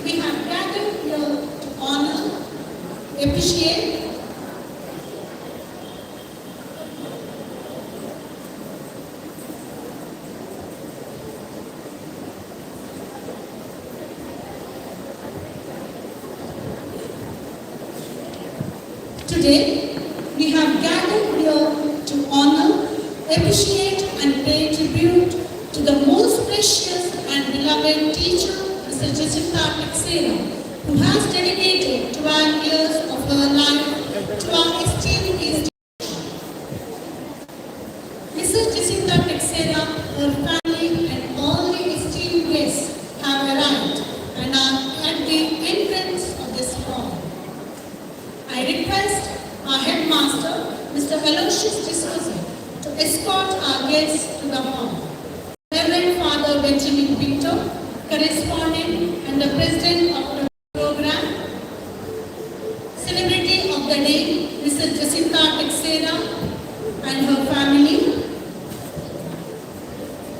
we have gathered here to honor, appreciate, today, we have gathered here to honor, appreciate and pay tribute to the most precious and beloved teacher, Mrs. Jacintha Texiera, who has dedicated 12 years of her life to our esteemed institution. Mrs. Jacintha Texiera, her family and all the esteemed guests have arrived and are at the entrance of this hall. I request our headmaster, Mr. Felicitation, to escort our guests to the hall. Reverend Father Benjamin Victor, correspondent and the president of the program. Celebrity of the day, Mrs. Jacintha Texiera and her family.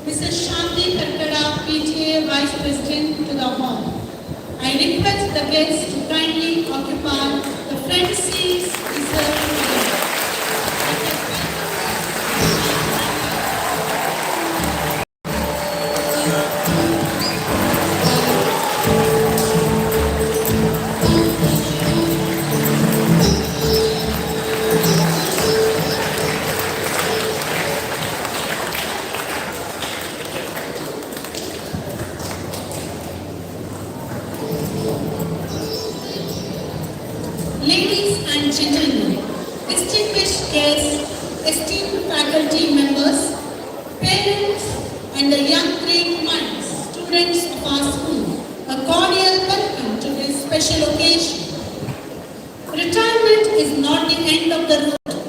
Mrs. Shanti Karkada, PTA Vice President, to the hall. I request the guests to kindly occupy the front seats reserved for them. Ladies and gentlemen, distinguished guests, esteemed faculty members, parents, and the young great minds, students of our school, a cordial welcome to this special occasion. Retirement is not the end of the road.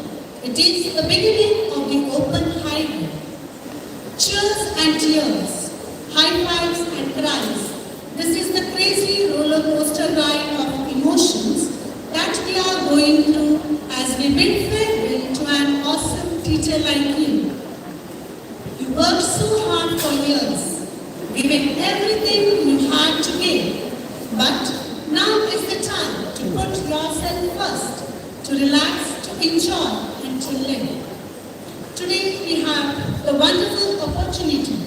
It is the beginning of the open highway. Cheers and tears, high fives and cries. This is the crazy roller coaster ride of emotions that we are going through as we bid farewell to an awesome teacher like you. You worked so hard for years, giving everything you had to give, but now is the time to put yourself first, to relax, to enjoy and to live. Today we have the wonderful opportunity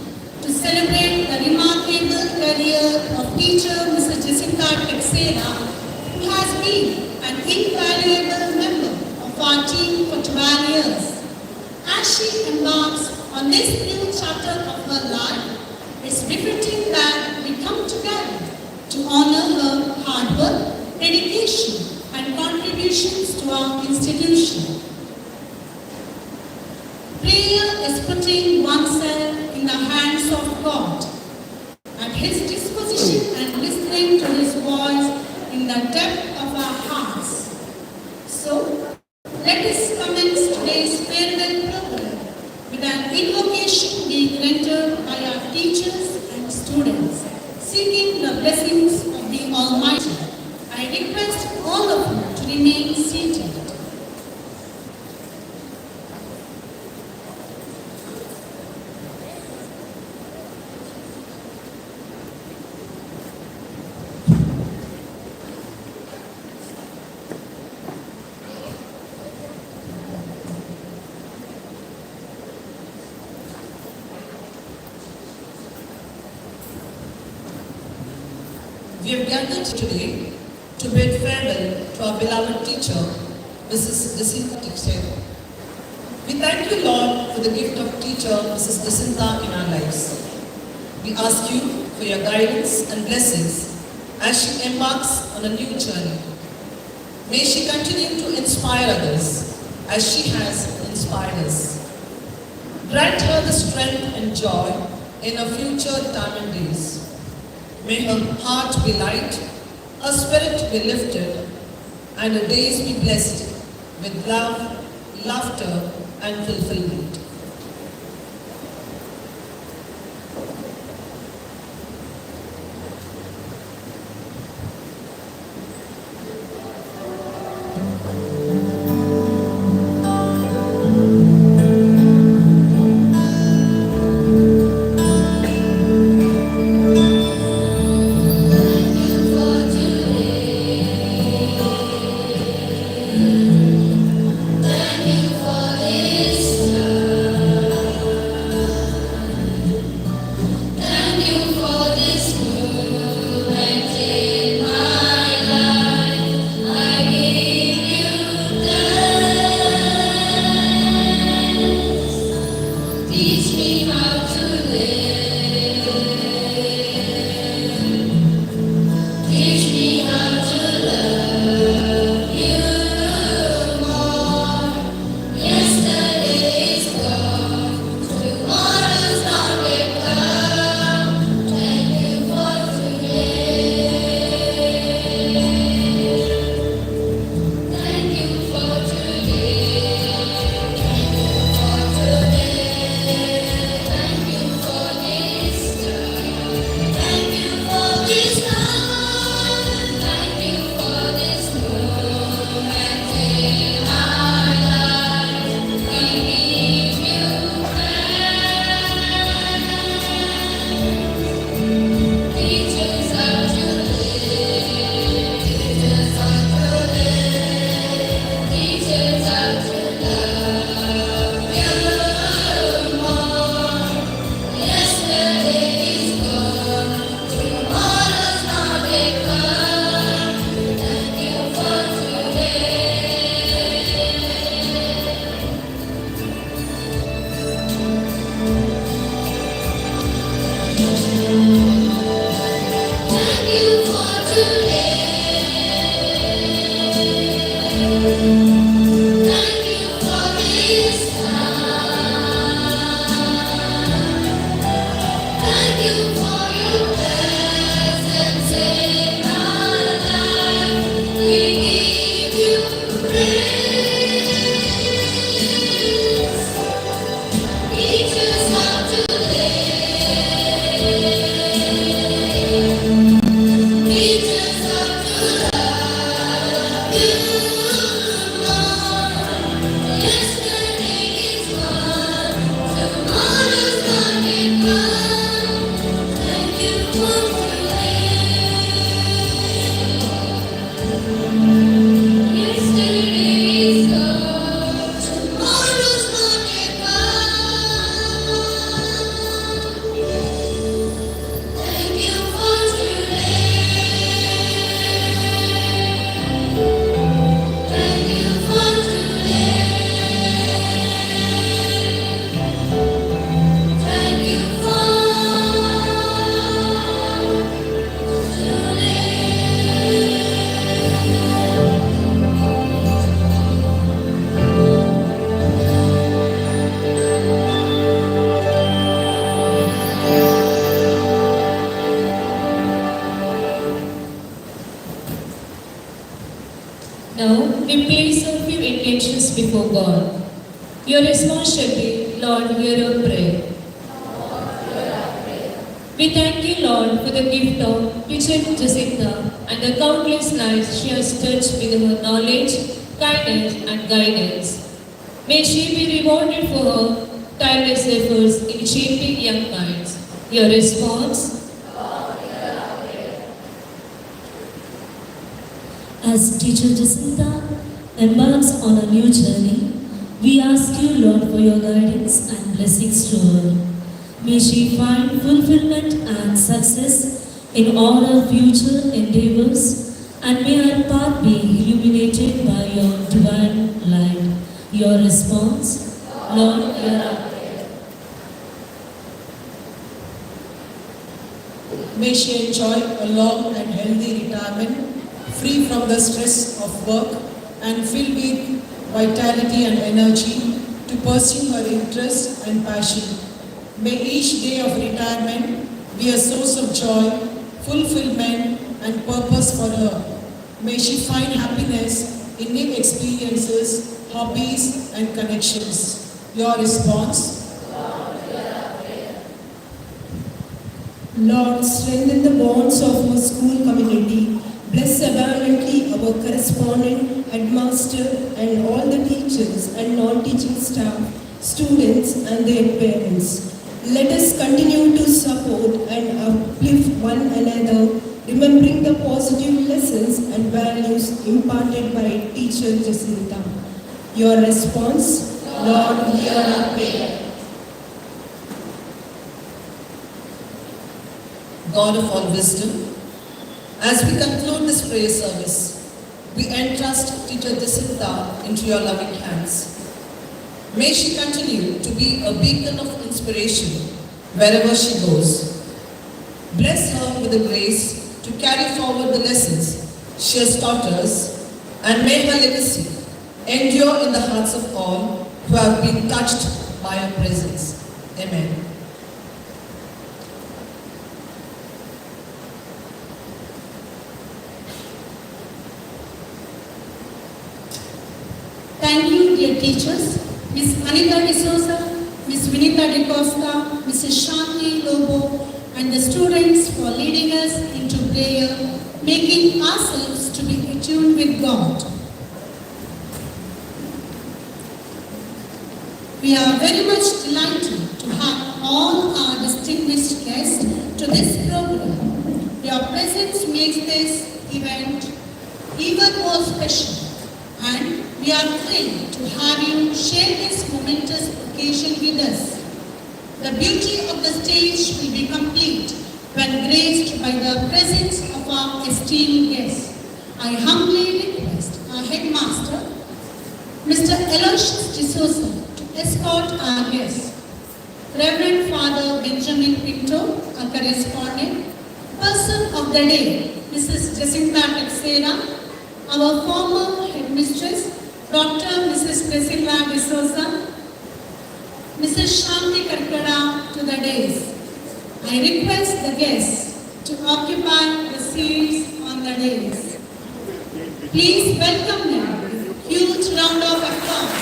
to celebrate the remarkable career of teacher Mrs. Jacintha Texiera, who has been an invaluable member of our team for 12 years. As she embarks on this new chapter of her life, it's befitting that we come together to honor her hard work, dedication, and contributions to our institution. Prayer is putting oneself in the hands of God, at His disposition and listening to His voice in the depth of our hearts. So, let us commence today's farewell program with an invocation being rendered by our teachers and students, seeking the blessings of the Almighty. I request all of you to remain seated. We have gathered today to bid farewell to our beloved teacher, Mrs. Jacintha Texiera. We thank you, Lord, for the gift of teacher, Mrs. Jacintha, in our lives. We ask you for your guidance and blessings as she embarks on a new journey. May she continue to inspire others as she has inspired us. Grant her the strength and joy in her future retirement days. May her heart be light, her spirit be lifted, and her days be blessed with love, laughter, and fulfillment. For Now, we place a few intentions before God. Your response shall be, Lord, hear our prayer. We thank you, Lord, for the gift of teacher Jacintha and the countless lives she has touched with her knowledge, kindness, and guidance. May she be rewarded for her tireless efforts in shaping young minds. Your response? As teacher Jacintha embarks on a new journey, we ask you, Lord, for your guidance and blessings to her. May she find fulfillment and success in all her future endeavors, and may her path be illuminated by your divine light. Your response? Lord, hear our prayer. May she enjoy a long and healthy retirement, free from the stress of work and filled with vitality and energy to pursue her interests and passion. May each day of retirement be a source of joy, fulfillment, and purpose for her. May she find happiness in new experiences, hobbies, and connections. Your response? Lord, strengthen the bonds of our school community. Bless abundantly our correspondent, headmaster, and all the teachers and non-teaching staff, students, and their parents. Let us continue to support and uplift one another, remembering the positive lessons and values imparted by teacher Jacintha. Your response? Lord, hear our prayer. God of all wisdom, as we conclude this prayer service, we entrust teacher Jacintha into your loving hands. May she continue to be a beacon of inspiration wherever she goes. Bless her with the grace to carry forward the lessons she has taught us, and may her legacy endure in the hearts of all who have been touched by her presence. Amen. Thank you, dear teachers, Ms. Anita D'Souza, Ms. Vinita De Costa, Mrs. Shanti Lobo, and the students for leading us into prayer, making ourselves to be attuned with God. We are very much delighted to have all our distinguished guests to this program. Your presence makes this event even more special, and we are thrilled to have you share this momentous occasion with us. The beauty of the stage will be complete when graced by the presence of our esteemed guests. I humbly request our headmaster, Mr. Aloysius D'Souza, to escort our guests. Reverend Father Benjamin Pinto, a correspondent, person of the day, Mrs. Jacintha Texiera, our former headmistress, Dr. Mrs. Priscilla D'Souza, Mrs. Shanti Karkada to the dais. I request the guests to occupy the seats on the dais. Please welcome them with a huge round of applause.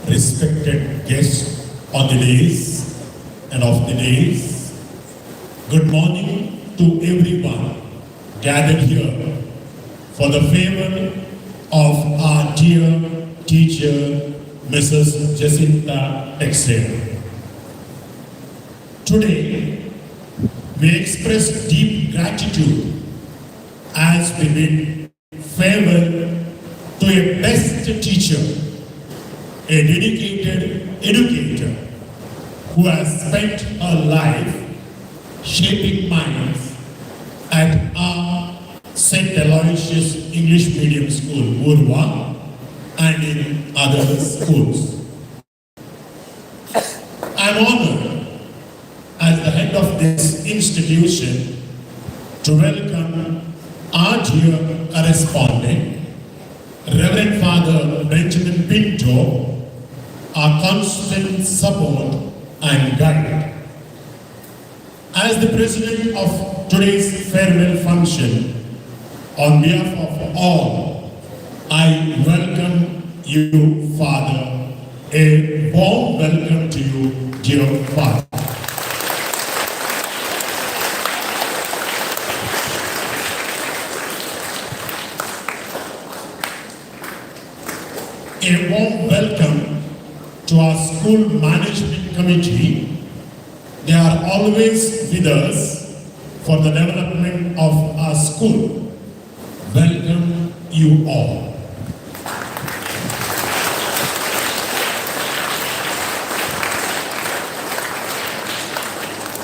Respected guests on the days and of the days, good morning to everyone gathered here for the favor of our dear teacher, Mrs. Jacintha Texiera. Today, we express deep gratitude as we bid farewell to a best teacher, a dedicated educator who has spent her life shaping minds at our St. Aloysius English Medium School, Urva, and in other schools. I am honored as the head of this institution to welcome our dear correspondent, Reverend Father Benjamin Pinto, our constant support and guide. As the president of today's farewell function, on behalf of all, I welcome you, Father. A warm welcome to you, dear Father. A warm welcome to our school management committee. They are always with us for the development of our school. Welcome you all.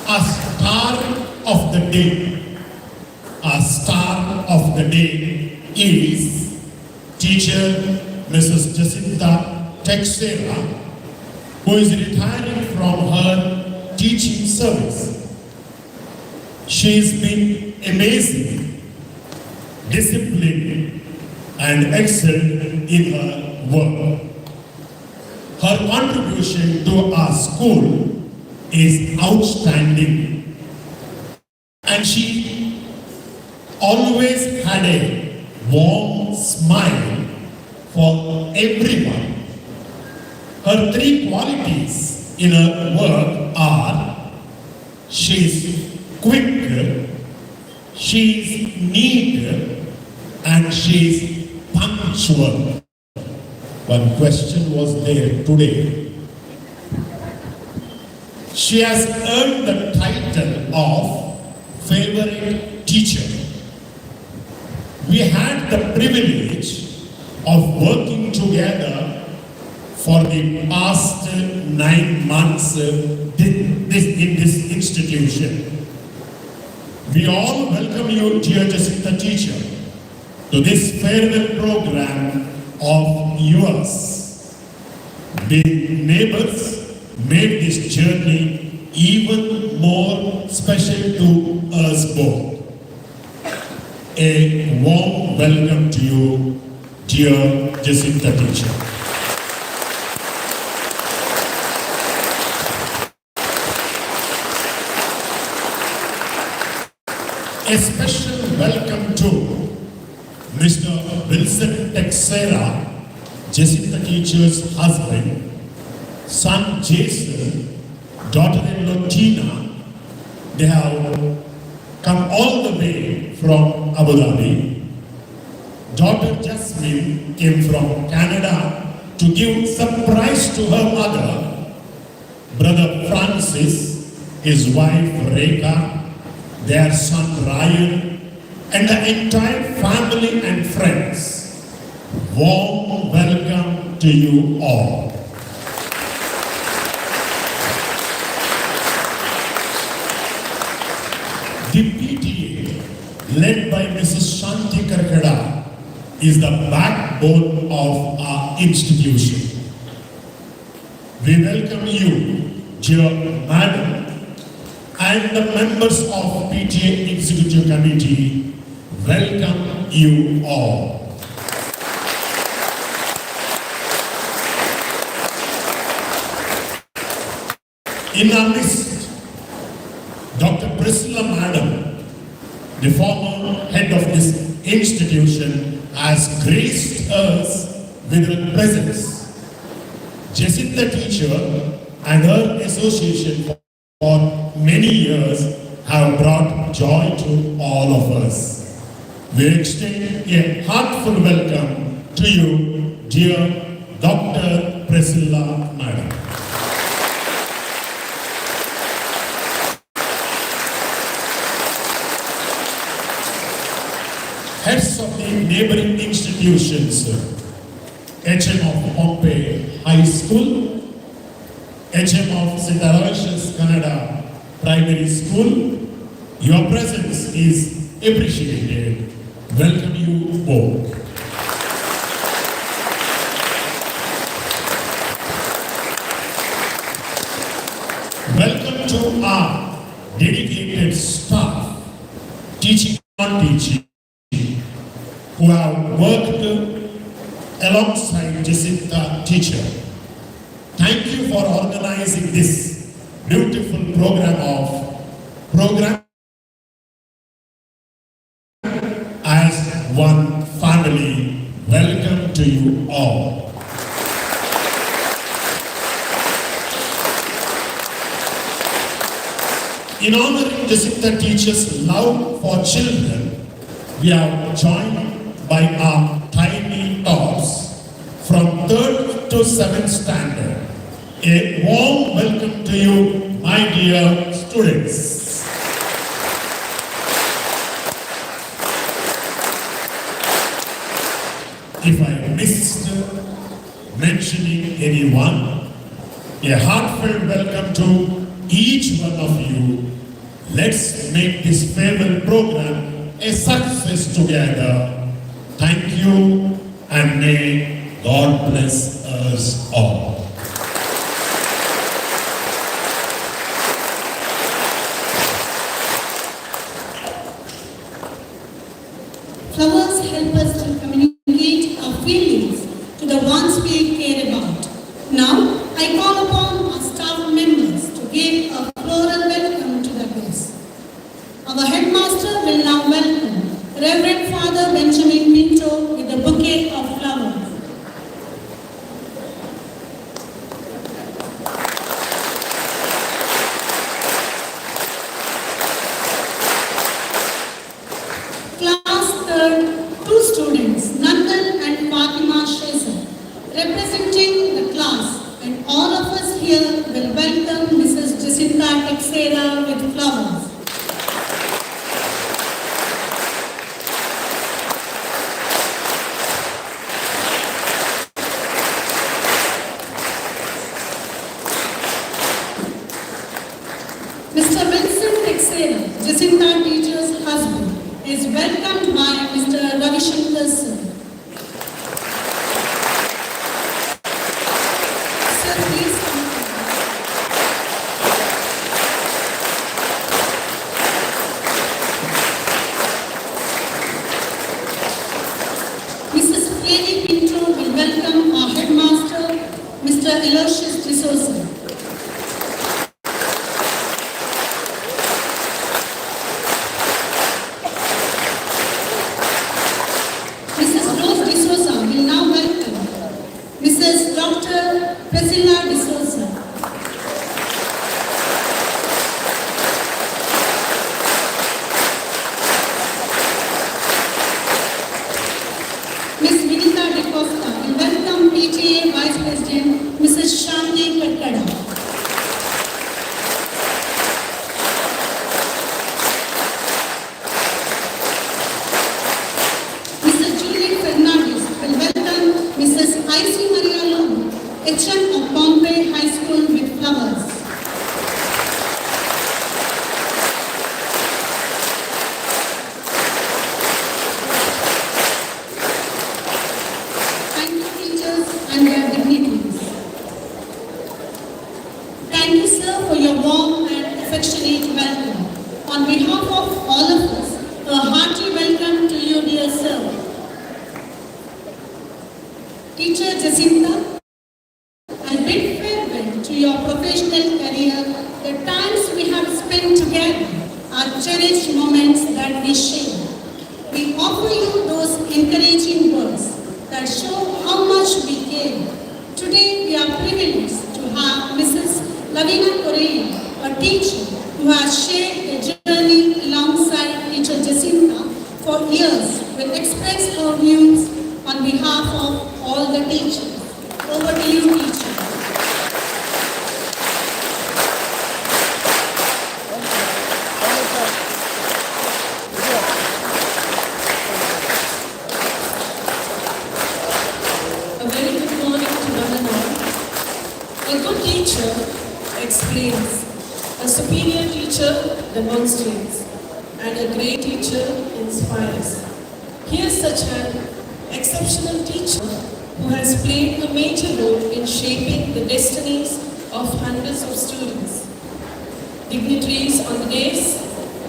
Our star of the day is teacher Mrs. Jacintha Texiera, who is retiring from her teaching service. She's been amazing, disciplined, and excelled in her work. Her contribution to our school is outstanding, and she always had a warm smile for everyone. Her three qualities in her work are: she is quick, She is neat and she is punctual. One question was there today. She has earned the title of favorite teacher. We had the privilege of working together for the past 9 months in this institution. We all welcome you, dear Jacintha teacher, to this farewell program of yours. The neighbors made this journey even more special to us both. A warm welcome to you, dear Jacintha teacher. A special welcome to Mr. Wilson Texiera, Jacintha teacher's husband, son Jason, daughter-in-law Tina. They have come all the way from Abu Dhabi. Daughter Jasmine came from Canada to give surprise to her mother. Brother Francis, his wife Rekha, their son Ryan, and the entire family and friends. Warm welcome to you all. The PTA, led by Mrs. Shanti Karkada, is the backbone of our institution. We welcome you, dear Madam, and the members of PTA Executive Committee. Welcome you all. In our midst, Dr. Priscilla Madam, the former head of this institution, has graced us with her presence. Jacintha teacher and her association for many years have brought joy to all of us. We extend a heartfelt welcome to you, dear Dr. Priscilla Madam. Heads of the neighboring institutions, HM of Pompey High School, HM of St. Aloysius Canada Primary School, your presence is appreciated. Welcome you both. Welcome to our dedicated staff, teaching and non-teaching, who have worked alongside Jacintha teacher. Thank you for organizing this beautiful program as one family. Welcome to you all. In honoring Jacintha teacher's love for children, we are joined by our tiny tots from 3rd to 7th standard. A warm welcome to you, my dear students. If I missed mentioning anyone, a heartfelt welcome to each one of you. Let's make this farewell program a success together. Thank you, and may God bless us all. Flowers help us to communicate our feelings to the ones we care about. Now, I call upon our staff members to give a floral welcome to the guests. Our headmaster will now welcome Reverend Father Benjamin Pinto with a bouquet of flowers. Jacintha teacher's husband, is welcomed by Mr. Ravishankar sir. Sir, please come forward. Mrs. Lady Pinto will welcome our headmaster, Mr. Aloysius D'Souza. Mrs. Rose D'Souza will now welcome Mrs. Dr. Priscilla D'Souza. Ms. Vinita De Costa will welcome PTA Vice President Mrs. Shanti Katkada. Mrs. Juliet Fernandez will welcome Mrs. I.C. Maria Long, HM of Bombay High School with flowers. Thank you, teachers and their dignitaries. Thank you, sir, for your warm and affectionate welcome. On behalf of all of us, a hearty welcome to you, dear sir. Teacher Jacintha, a big farewell to your professional career. The times we have spent together are cherished moments that we share. We offer you those encouraging words that show how much we care. Today we are privileged to have Mrs. Lavina Correa, a teacher who has shared the journey alongside teacher Jacintha for years, will express her views on behalf of all the teachers. Over to you, teacher. A very good morning to one and all. A good teacher explains, a superior teacher demonstrates, and a great teacher inspires. Here's such an exceptional teacher who has played a major role in shaping the destinies of hundreds of students. Dignitaries on the dais,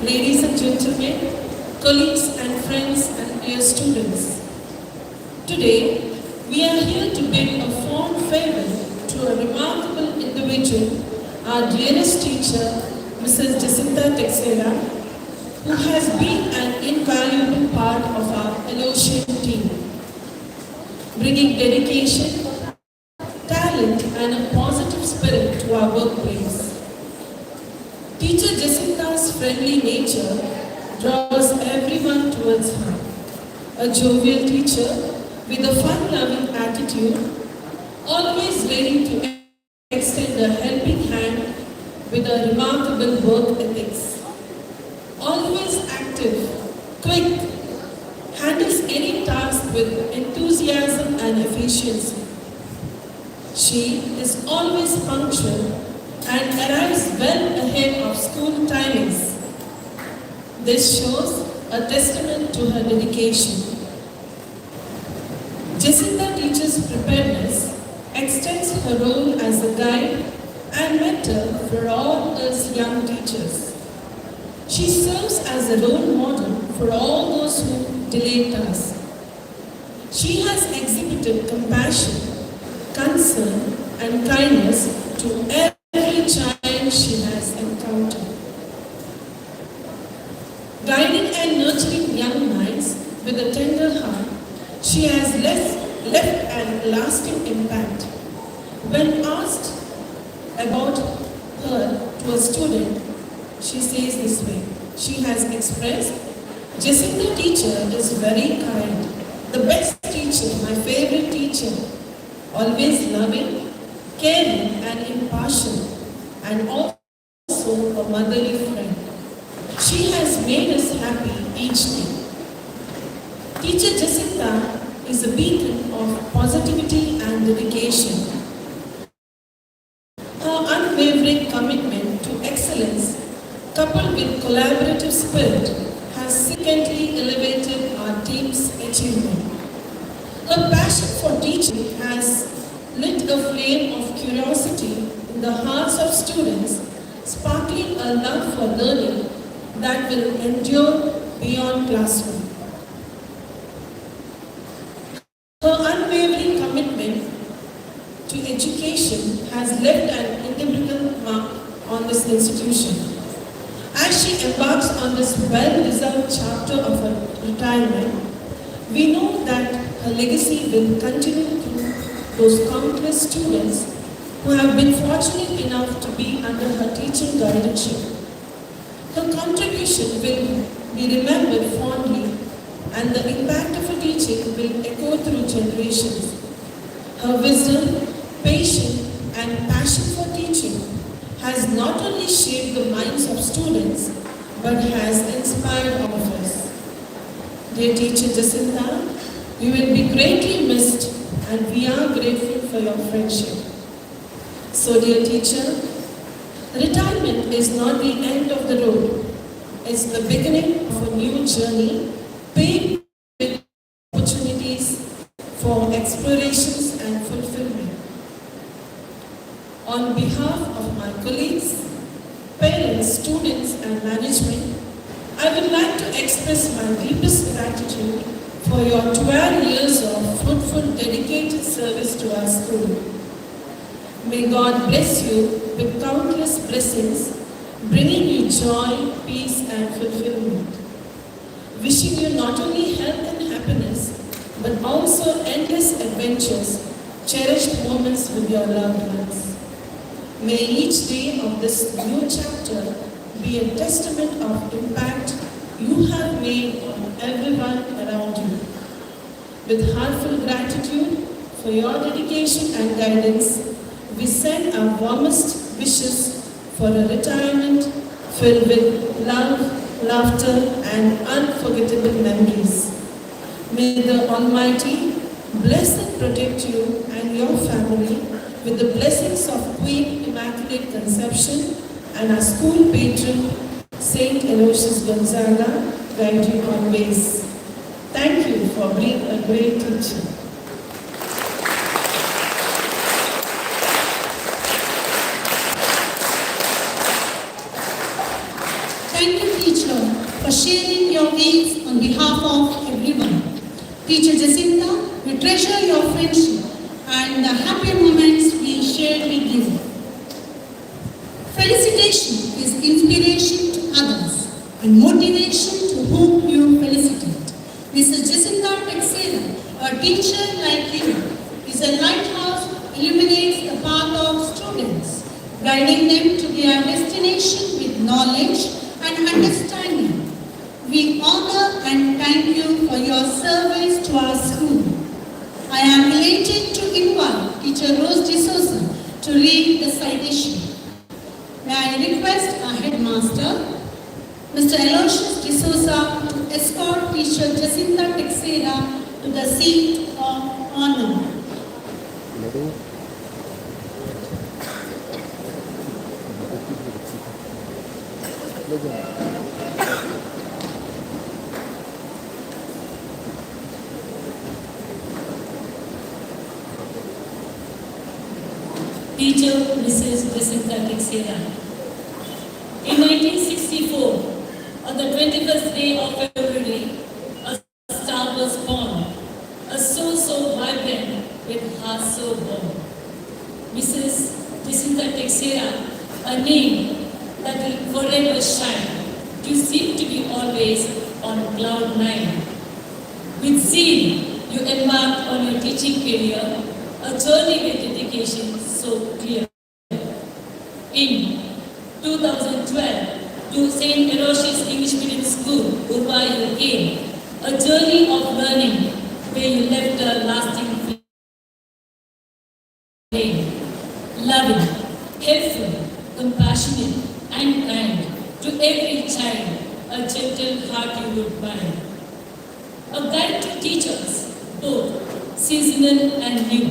ladies and gentlemen, colleagues and friends and dear students. Today, we are here to bid a fond farewell to a remarkable individual, our dearest teacher, Mrs. Jacintha Texiera, who has been an invaluable part of our Elotian team, bringing dedication, talent, and a positive spirit to our workplace. Teacher Jacintha's friendly nature draws everyone towards her. A jovial teacher with a fun-loving attitude, always ready to extend a helping hand with a remarkable work ethics. Always active, quick, handles any task with enthusiasm and efficiency. She is always punctual and arrives well ahead of school timings. This shows a testament to her dedication. Jacintha teaches preparedness, extends her role as a guide and mentor for all us young teachers. She serves as a role model for all those who delay tasks. She has exhibited compassion, concern, and kindness to every child she has encountered. Guiding and nurturing young minds with a tender heart, she has left an lasting impact. When asked about her to a student, she says this way. She has expressed, Jacintha teacher is very kind, the best teacher, my favorite teacher, always loving, caring and impartial, and also a motherly friend. She has made us happy each day. Teacher Jacintha is a beacon of positivity and dedication. Her unwavering commitment to excellence, coupled with collaborative spirit has significantly elevated our team's achievement. Her passion for teaching has lit a flame of curiosity in the hearts of students, sparkling a love for learning that will endure beyond classroom. Her unwavering commitment to education has left an indelible mark on this institution. As she embarks on this well-deserved chapter of her retirement, we know that her legacy will continue through those countless students who have been fortunate enough to be under her teaching guardianship. Her contribution will be remembered fondly, and the impact of her teaching will echo through generations. Her wisdom, patience, and passion for teaching has not only shaped the minds of students, but has inspired all of us. Dear teacher Jacintha, you will be greatly missed, and we are grateful for your friendship. So dear teacher, retirement is not the end of the road. It's the beginning of a new journey, paved with opportunities for explorations and fulfillment. On behalf of my colleagues, parents, students, and management, I would like to express my deepest gratitude for your 12 years of fruitful, dedicated service to our school. May God bless you with countless blessings, bringing you joy, peace, and fulfillment. Wishing you not only health and happiness, but also endless adventures, cherished moments with your loved ones. May each day of this new chapter be a testament of impact you have made on everyone around you. With heartfelt gratitude for your dedication and guidance, we send our warmest wishes for a retirement filled with love, laughter, and unforgettable memories. May the Almighty bless and protect you and your family with the blessings of Queen Immaculate Conception and our school patron, Saint Aloysius Gonzaga, guide you always. Thank you for being a great teacher. Thank you, teacher, for sharing your views on behalf of everyone. Teacher Jacintha, we treasure your friendship and the happy moments we shared with you. Felicitation is inspiration to others and motivation to whom you felicitate. Mrs. Jacintha Texiera, a teacher like you, is a lighthouse who illuminates the path of students, guiding them to their destination with knowledge and understanding. We honor and thank you for your service to our school. I am elated to invite Teacher Rose D'Souza to read the citation. May I request our headmaster, Mr. Aloysius D'Souza, to escort Teacher Jacintha Texiera to the seat of honor. Teacher Mrs. Jacintha Texiera. In 1964, on the 21st day of February, a star was born, a soul so vibrant with heart so warm. Mrs. Jacintha Texiera, a name that will forever shine. You seem to be always on cloud nine. With zeal, you embarked on your teaching career, a journey with dedication so clear. In 2012, to St. Aloysius English Medium School, Uruguay you came, a journey of learning where you left a lasting flame. Loving, helpful, compassionate, and kind to every child, a gentle heart you would bind. A guide to teachers, both seasonal and new,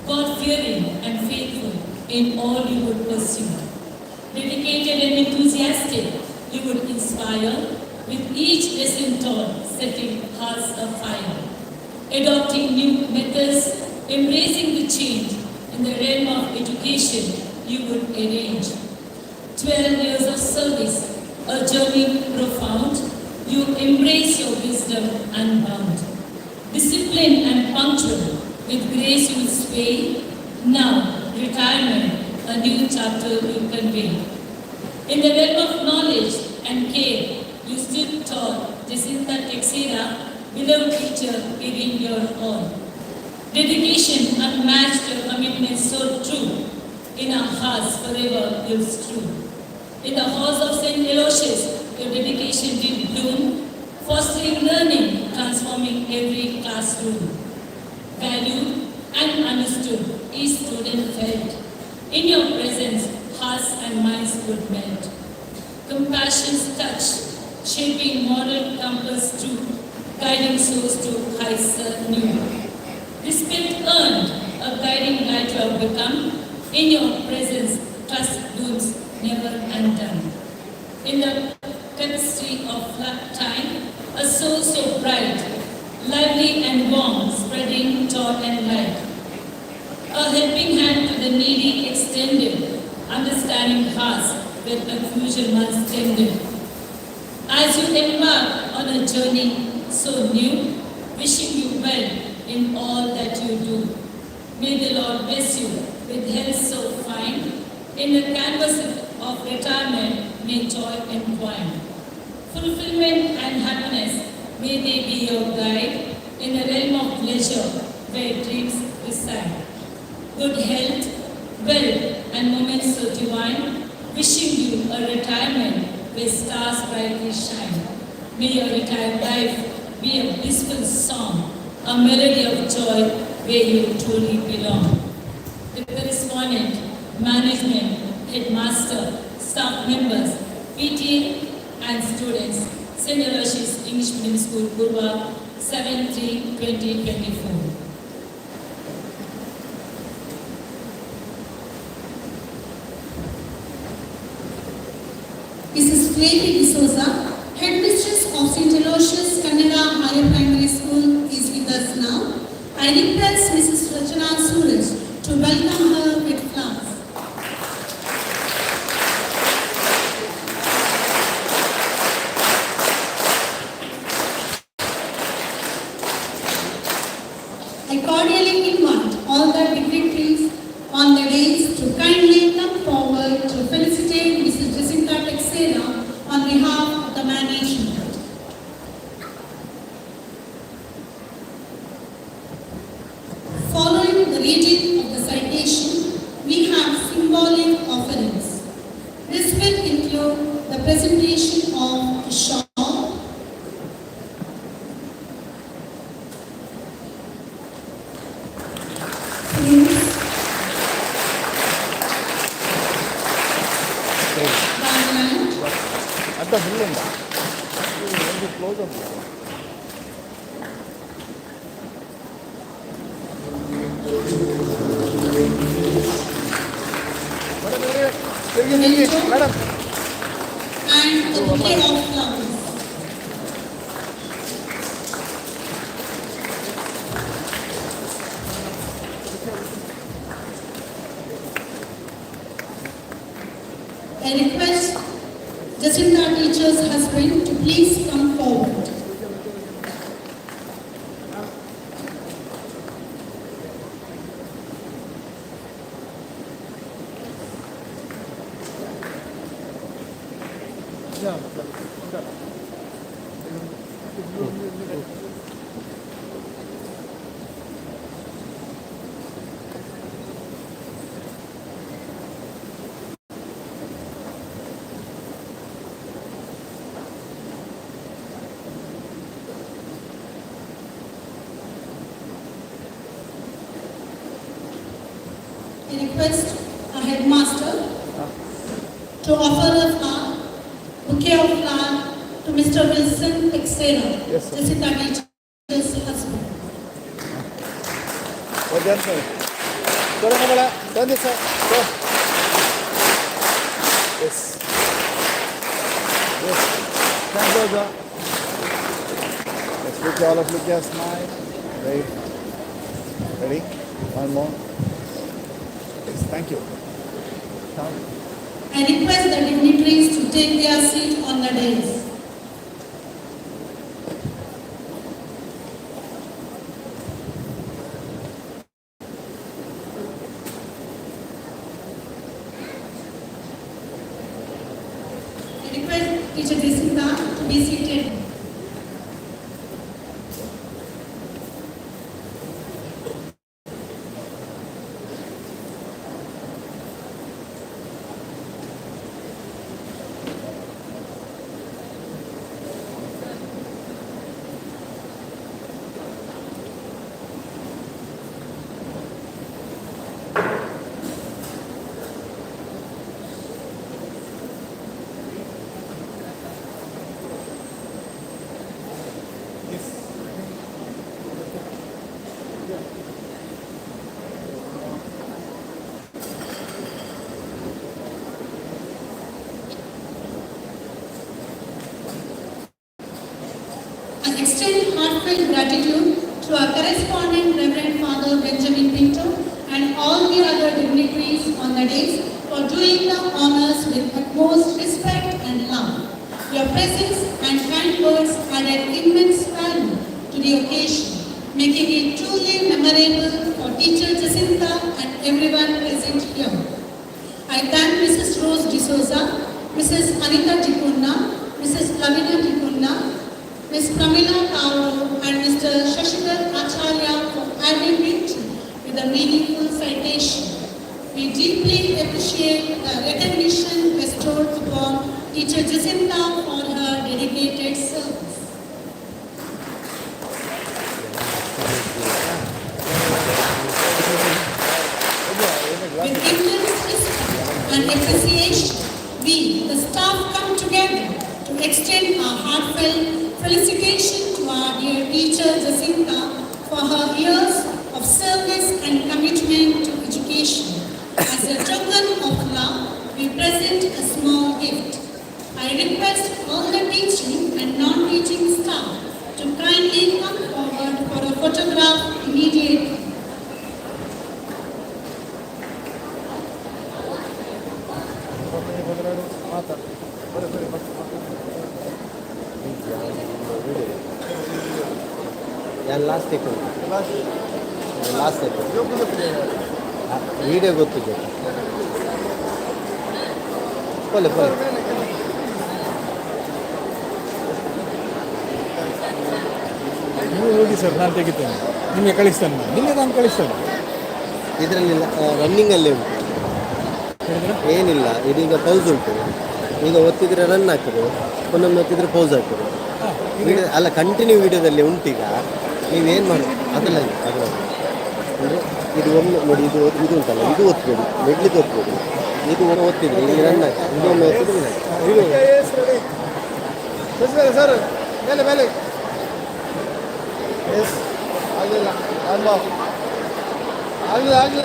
God-fearing and faithful in all you would pursue. Dedicated and enthusiastic, you would inspire, each lesson taught setting hearts afire, adopting new methods, embracing the change in the realm of education you would arrange. 12 years of service, a journey profound, you embrace your wisdom unbound. Disciplined and punctual, with grace you sway, now retirement, a new chapter you convey. In the realm of knowledge and care, you still taught Jacintha Texiera, beloved teacher, giving your all. Dedication unmatched, your commitment so true, in our hearts forever lives true. In the halls of St. Aloysius, your dedication did bloom, fostering learning, transforming every classroom. Valued and understood, each student felt. In your presence, hearts and minds would melt. Compassion's touch, shaping moral compass true, guiding souls to heights new. Respect earned, a guiding light you have become. In your presence, trust blooms never undone. In the tapestry of time, a soul so bright, lively and warm, spreading thought and light. A helping hand to the needy extended, understanding hearts where confusion once tended. As you embark on a journey so new, wishing you well in all that you do. May the Lord bless you with health so fine. In the canvas of retirement, may joy entwine. Fulfillment and happiness, may they be your guide in the realm of pleasure where dreams reside. Good health, wealth, and moments so divine, wishing you a retirement where stars brightly shine. May your retired life be a blissful song, a melody of joy where you truly belong. The correspondent, management, headmaster, staff members, PTA and students, St. Aloysius English Medium School, Purva, 7/3/2024. Mrs. Flavie D'Souza, Headmistress of St. Aloysius Kannada Higher Primary School, is with us now. I request Mrs. Rachana Suraj to welcome her with flowers. I cordially invite all the dignitaries on the days to kindly come forward to felicitate Mrs. Jacintha Texiera on behalf of the management. Following the reading of the citation, we have symbolic offerings. This will include the presentation of a shawl, fruits, garland, ಅಡ್ಡ ಹುಲ್ಲುಂಡ ಒಂದು close up madam and a bouquet of flowers. I request Jacintha teacher's husband to please come forward. I request our headmaster to offer a flower, bouquet of flower to Mr. Wilson Texiera, Yes, sir. Jacintha teacher's husband. Sir, send this, sir. Yes. Yes. Thank you, sir. Look, all of look, just smile. Right. Ready? One more. Yes, thank you. I request the dignitaries to take their seat on the dais. I request Teacher Jacintha to be seated. I extend heartfelt gratitude to our correspondent Reverend Father Benjamin Pinto and all the other dignitaries on the dais for doing the honors with utmost respect and love. Your presence and kind words added immense value to the occasion, making it truly memorable for Teacher Jacintha and everyone present here. I thank Mrs. Rose D'Souza, Mrs. Anita Tikunna, Mrs. Lavina Tikunna, Ms. Pramila Taro and Mr. Shashidhar Acharya for adding it with a meaningful citation. We deeply appreciate the recognition bestowed upon Teacher Jacintha for her dedicated service. With immense respect and appreciation, we, the staff, come together to extend our heartfelt felicitation to our dear teacher Jacintha for her years of service and commitment to education. As a token of love, we present a small gift. I request all the teaching and non-teaching staff to kindly come forward for a photograph immediately. Last video ಗೊತ್ತಿದೆ ಪೊಲೆ ಪೊಲೆ ನೀವು ಹೋಗಿ sir, ನಾನು ತೆಗಿತೇನೆ, ನಿಮಗೆ ಕಳಿಸ್ತೇನೆ, ನಿನ್ನೆ ನಾನು ಕಳಿಸ್ತೇನೆ. ಇದರಲ್ಲಿ ರನ್ನಿಂಗಲ್ಲೇ ಉಂಟು, ಏನಿಲ್ಲ. ಇದೀಗ ಪೌಸ್ ಉಂಟು, ಈಗ ಒತ್ತಿದ್ರೆ ರನ್ ಆಗ್ತದೆ, ಒಂದೊಮ್ಮೆ ಒತ್ತಿದ್ರೆ ಪೌಸ್ ಆಗ್ತದೆ. ಅಲ್ಲ, ಕಂಟಿನ್ಯೂ ವಿಡಿಯೋದಲ್ಲಿ ಉಂಟೀಗ. ನೀವೇನು ಮಾಡಿ ಅದಲ್ಲ, ಅಂದರೆ ಇದು ಒಮ್ಮೆ ನೋಡಿ, ಇದು ಉಂಟಲ್ಲ, ಇದು ಒತ್ತಬೇಡಿ, ಮೆಡ್ಲಿಗೆ ಒತ್ತಬೇಡಿ. ಇದು ಒತ್ತಿದ್ರೆ ಇಲ್ಲಿ ರನ್ ಆಗ್ತದೆ, ಇದೊಮ್ಮೆ ಒತ್ತಿದ್ರೆ ಸರ್ ಮೇಲೆ ಮೇಲೆ. ಎಸ್, ಆಗಲಿಲ್ಲ,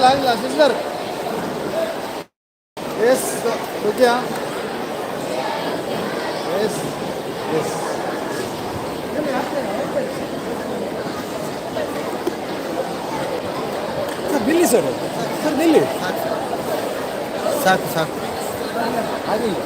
ಆಗಲಿಲ್ಲ sister. Yes, okay. Yes yes ನಿಲ್ಲಿ ಸರ್, ಸರ್ ನಿಲ್ಲಿ. ಸಾಕು ಸಾಕು ಆಗಿಲ್ಲ.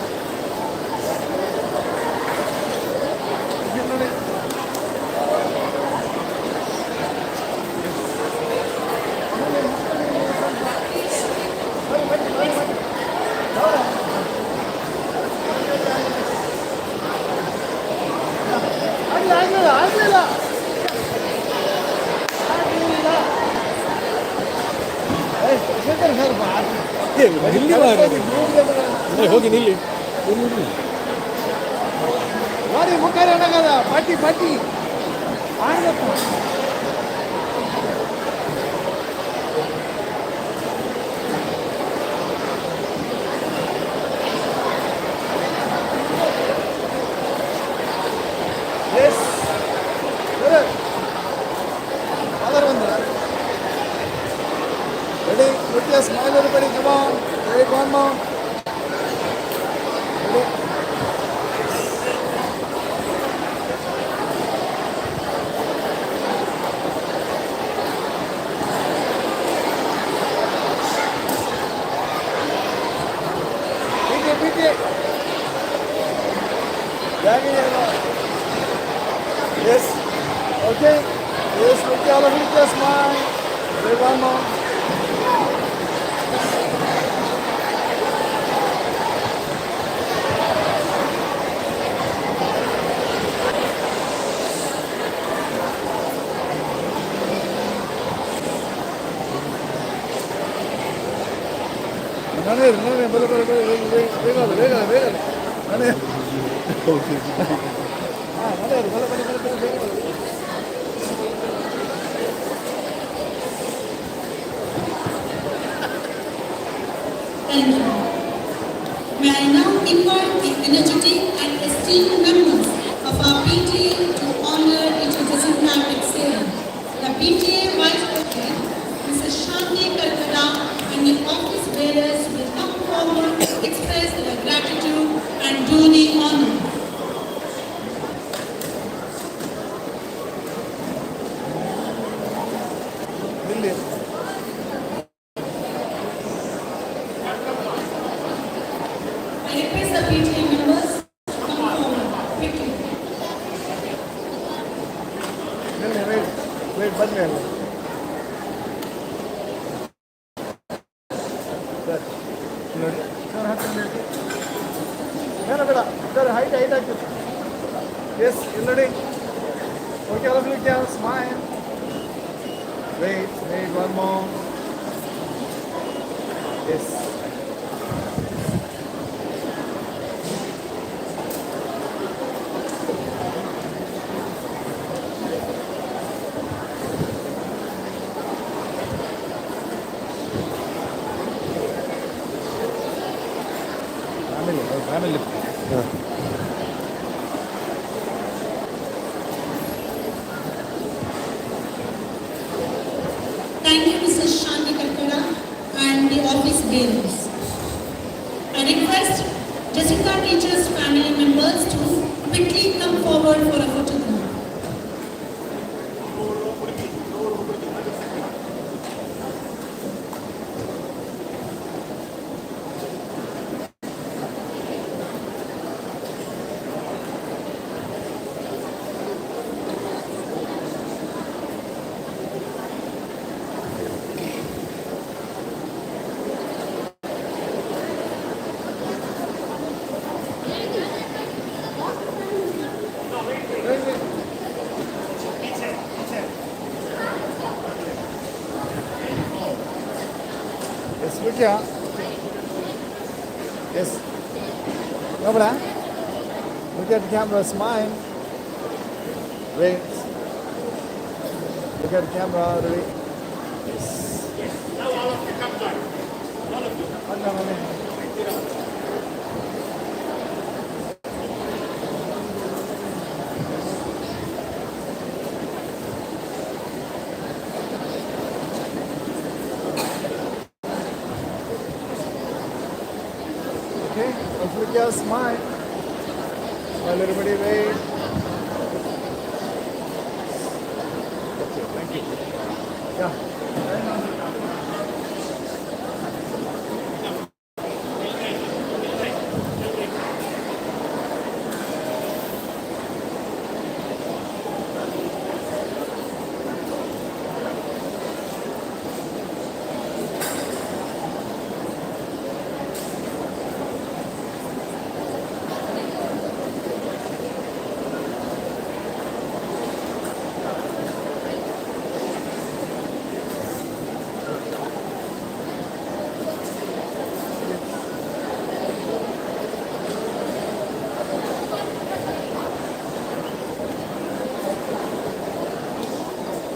ಹೋಗಿ ನಿಲ್ಲಿ, ನೋಡಿ ಮುಖ ಪಾಟಿ ಪಾಟಿ ಆಗಬೇಕು. ಎಸ್ ಅದರ ಒಂದು ready, put your smile everybody, come on, take one more. Ready? Okay. Yes, okay, all of you just smile. Wait, one more. No, Thank you. May I now invite the energetic and esteemed members of our PTA to honor each of the Texiera. The PTA Vice President, Mrs. Shanti Kalkada, and the office bearers will come forward to express their gratitude and do the honor. I request the PTA members to come forward quickly. wait, one minute. Sir, height, yes, ready. Okay, all of you can smile. Wait, one more. Yes. Family. Thank you, Mrs. Shanti Kalkada and the office bearers. I request Jacintha teachers' family members to quickly come forward for a photograph. Yes, look here. Yes. Nobra. Look at the camera, smile. Wait. Look at the camera, ready? Yes. Now all of you come back. All of you. Okay, let's look at smile. Smile, everybody, wait. Okay, thank you. Yeah.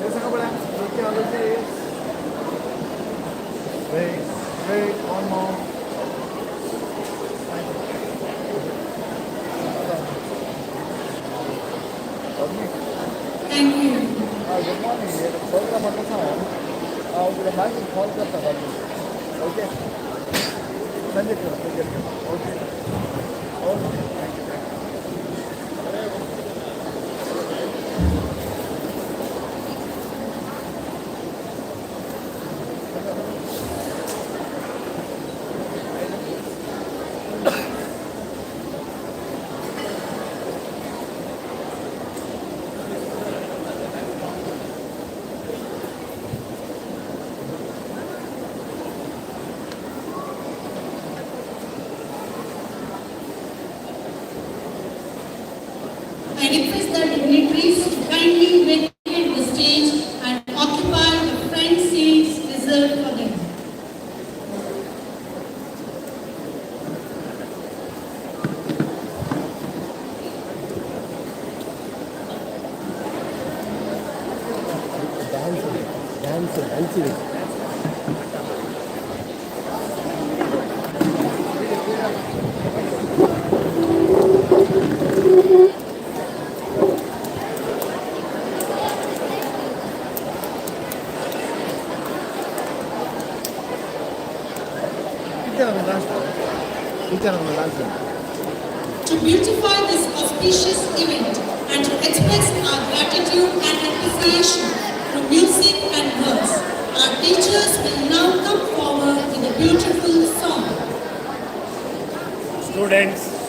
Yes, look at all of this. Wait, one more. Thank you. Good morning. ये program आता था और उधर mic कॉल करता था okay Sanjay okay ಹಂಚಿದೆ To beautify this auspicious event and to express our gratitude and appreciation through music and words, our teachers will now come forward with a beautiful song. Students,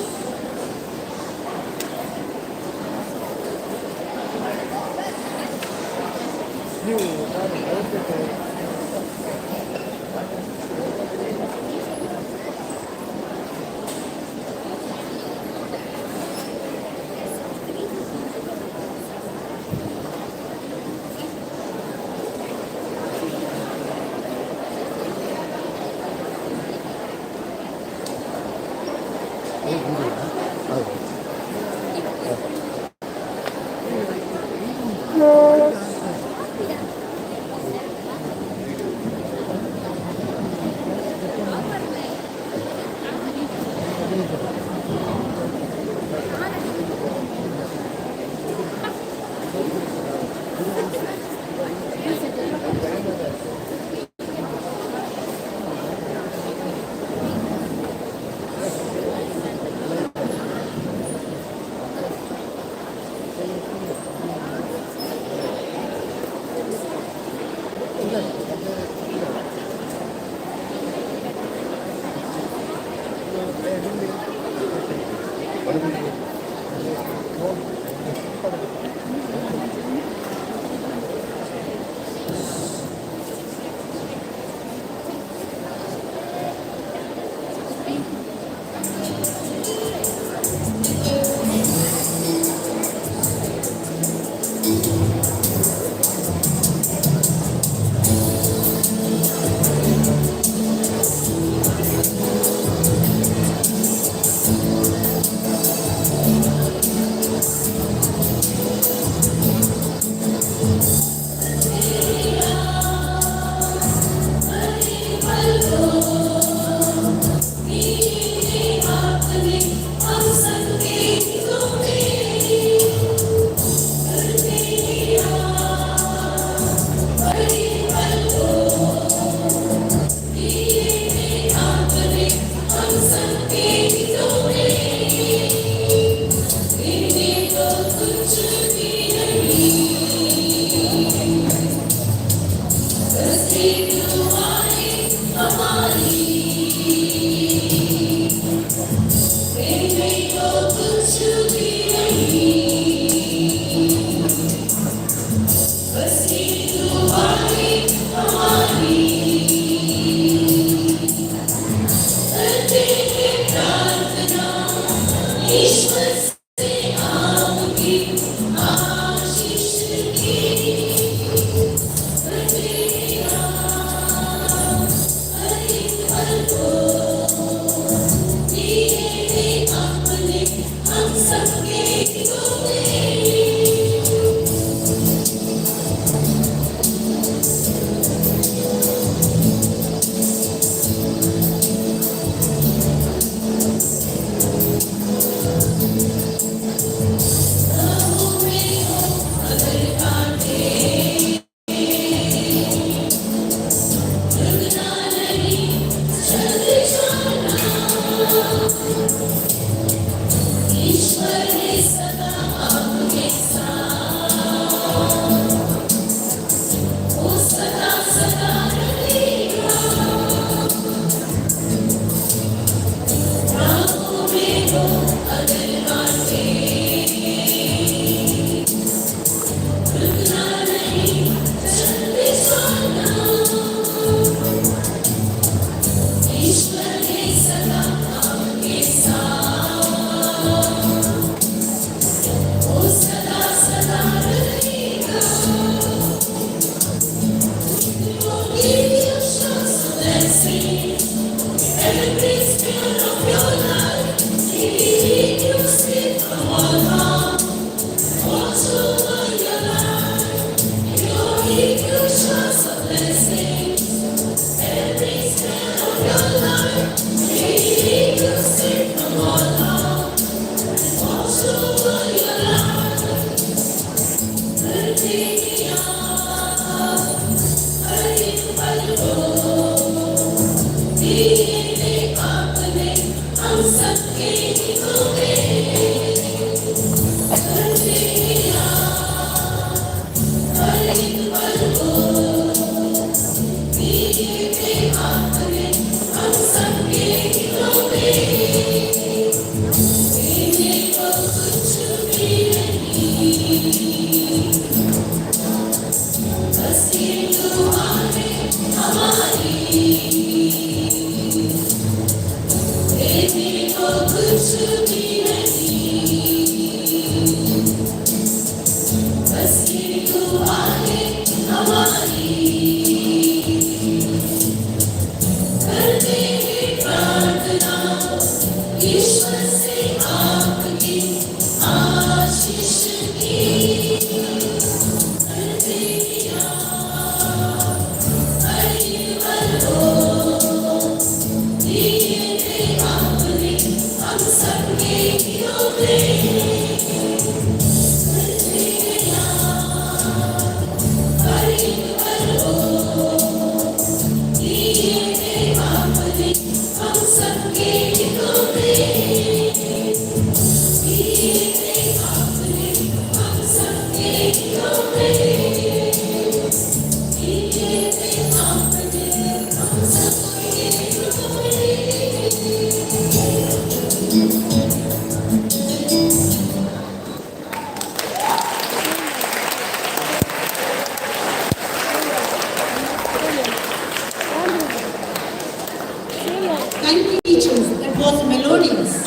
Thank you, teachers. That was melodious.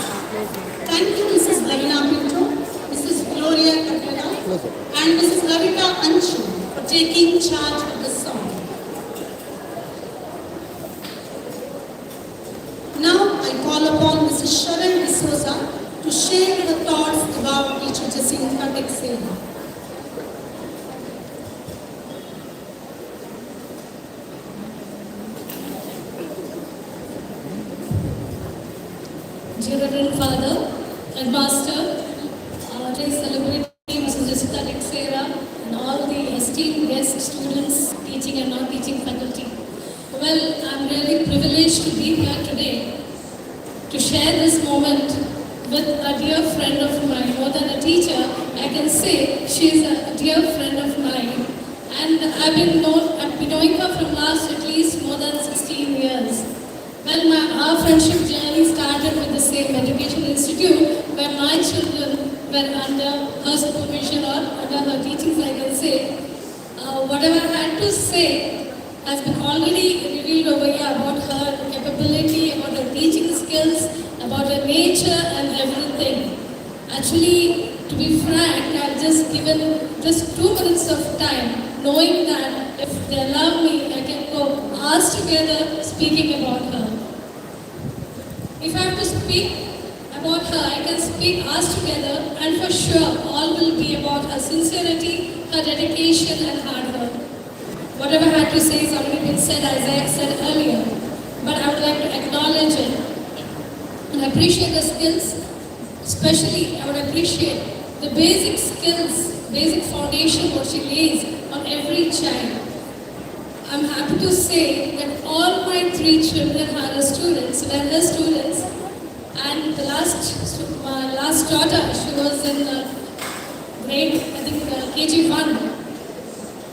Thank you, Mrs. Lavina Pinto, Mrs. Gloria Catena, and Mrs. Lavita Anchu for taking charge of the song. Now I call upon Mrs. Sharon D'Souza to share her thoughts about teacher Jacintha Texiera. Dear Reverend Father and Master, today celebrating Mrs. Jacintha Texiera and all the esteemed guest students, teaching and non-teaching faculty. Well, I'm really privileged to be here today to share this moment with a dear friend of mine. More than a teacher, I can say she is a dear friend of mine. And I've been knowing her from last at least more than 16 years. Well, our friendship journey started with the same education institute where my children were under her supervision or under her teachings, I can say. Whatever I had to say has been already revealed over here about her capability, about her teaching skills, about her nature and everything. Actually, to be frank, I've just given just 2 minutes of time, knowing that if they allow me, I can go hours together speaking about her. If I have to speak about her, I can speak hours together, and for sure, all will be about her sincerity, her dedication, and hard work. Whatever I had to say has already been said, as I said earlier, but I would like to acknowledge it and appreciate the skills. Especially, I would appreciate the basic skills, basic foundation what she lays on every child. I'm happy to say that all my 3 children are her students, and the last daughter, she was in grade, I think KG1,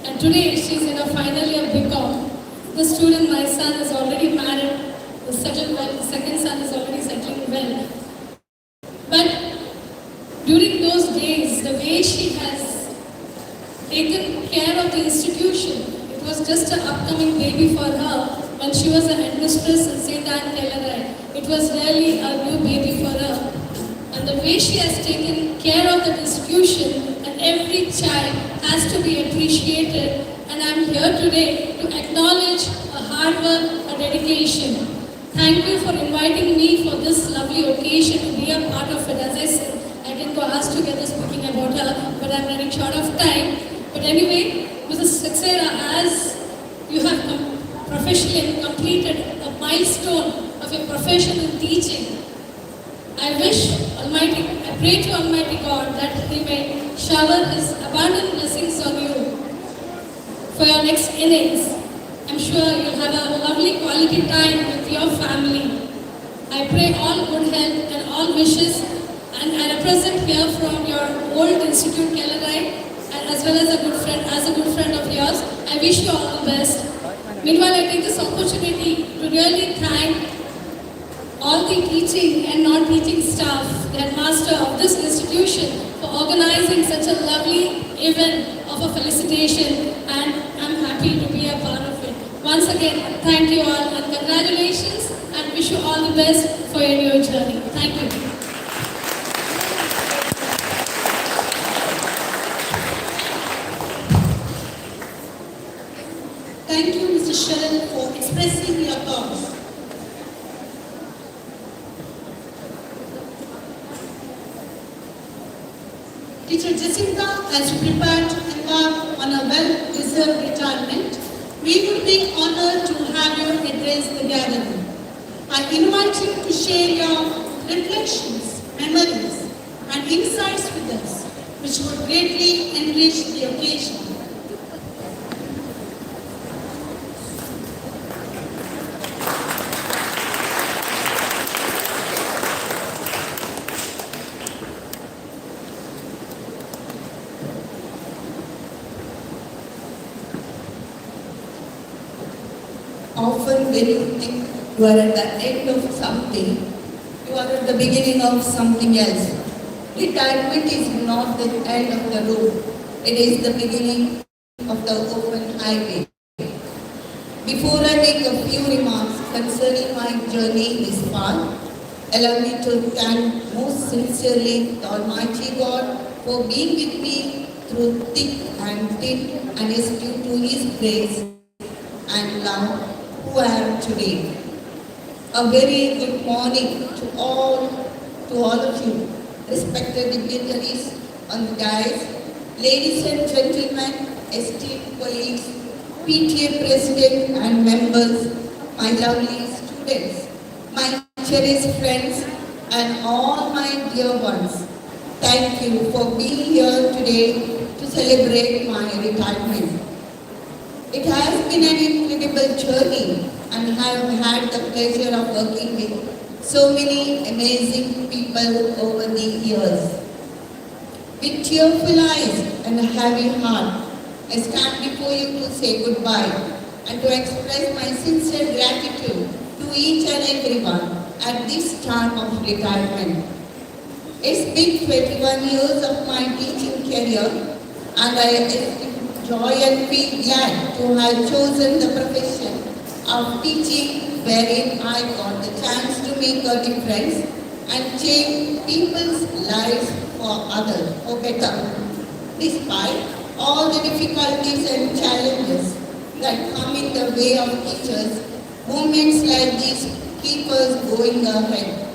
and today she's in a final year BCom. The student, my son, is already married, settled well, the second son is already settling well. But during those days, the way she has taken care of the institution, it was just an upcoming baby for her when she was a headmistress in St. Anne Tailorai. It was really a new baby for her. And the way she has taken care of the institution and every child has to be appreciated. And I'm here today to acknowledge her hard work, her dedication. Thank you for inviting me for this lovely occasion to be a part of it. As I said, I can go hours together speaking about her, but I'm running short of time. But anyway, Mrs. Texiera, as you have professionally completed a milestone of your profession in teaching, I pray to Almighty God that He may shower His abundant blessings on you for your next innings. I'm sure you'll have a lovely quality time with your family. I pray all good health and all wishes, and I represent here from your old institute, Kellerai, and as well as a good friend of yours. I wish you all the best. Meanwhile, I take this opportunity to really thank all the teaching and non-teaching staff, the headmaster of this institution, for organizing such a lovely event of a felicitation, and I'm happy to be a part of it. Once again, thank you all and congratulations, and wish you all the best for your new journey. Thank you. Thank you, Mr. Sharan, for expressing your thoughts. Teacher Jacintha, as you prepare to embark on a well-deserved retirement, we would be honored to have you address the gathering. I invite you to share your reflections, memories, and insights with us, which would greatly enrich the occasion. Often when you think you are at the end of something, you are at the beginning of something else. Retirement is not the end of the road. It is the beginning of the open highway. Before I make a few remarks concerning my journey this far, allow me to thank most sincerely the Almighty God for being with me through thick and thin, and is due to His grace and love who I am today. A very good morning to all of you, respected dignitaries on the dais, ladies and gentlemen, esteemed colleagues, PTA President and members, my lovely students, my cherished friends, and all my dear ones. Thank you for being here today to celebrate my retirement. It has been an incredible journey, and I have had the pleasure of working with so many amazing people over the years. With tearful eyes and a heavy heart, I stand before you to say goodbye and to express my sincere gratitude to each and everyone at this time of retirement. It's been 21 years of my teaching career, and I enjoy and feel glad to have chosen the profession of teaching, wherein I got the chance to make a difference and change people's lives for better. Despite all the difficulties and challenges that come in the way of teachers, moments like these keep us going ahead.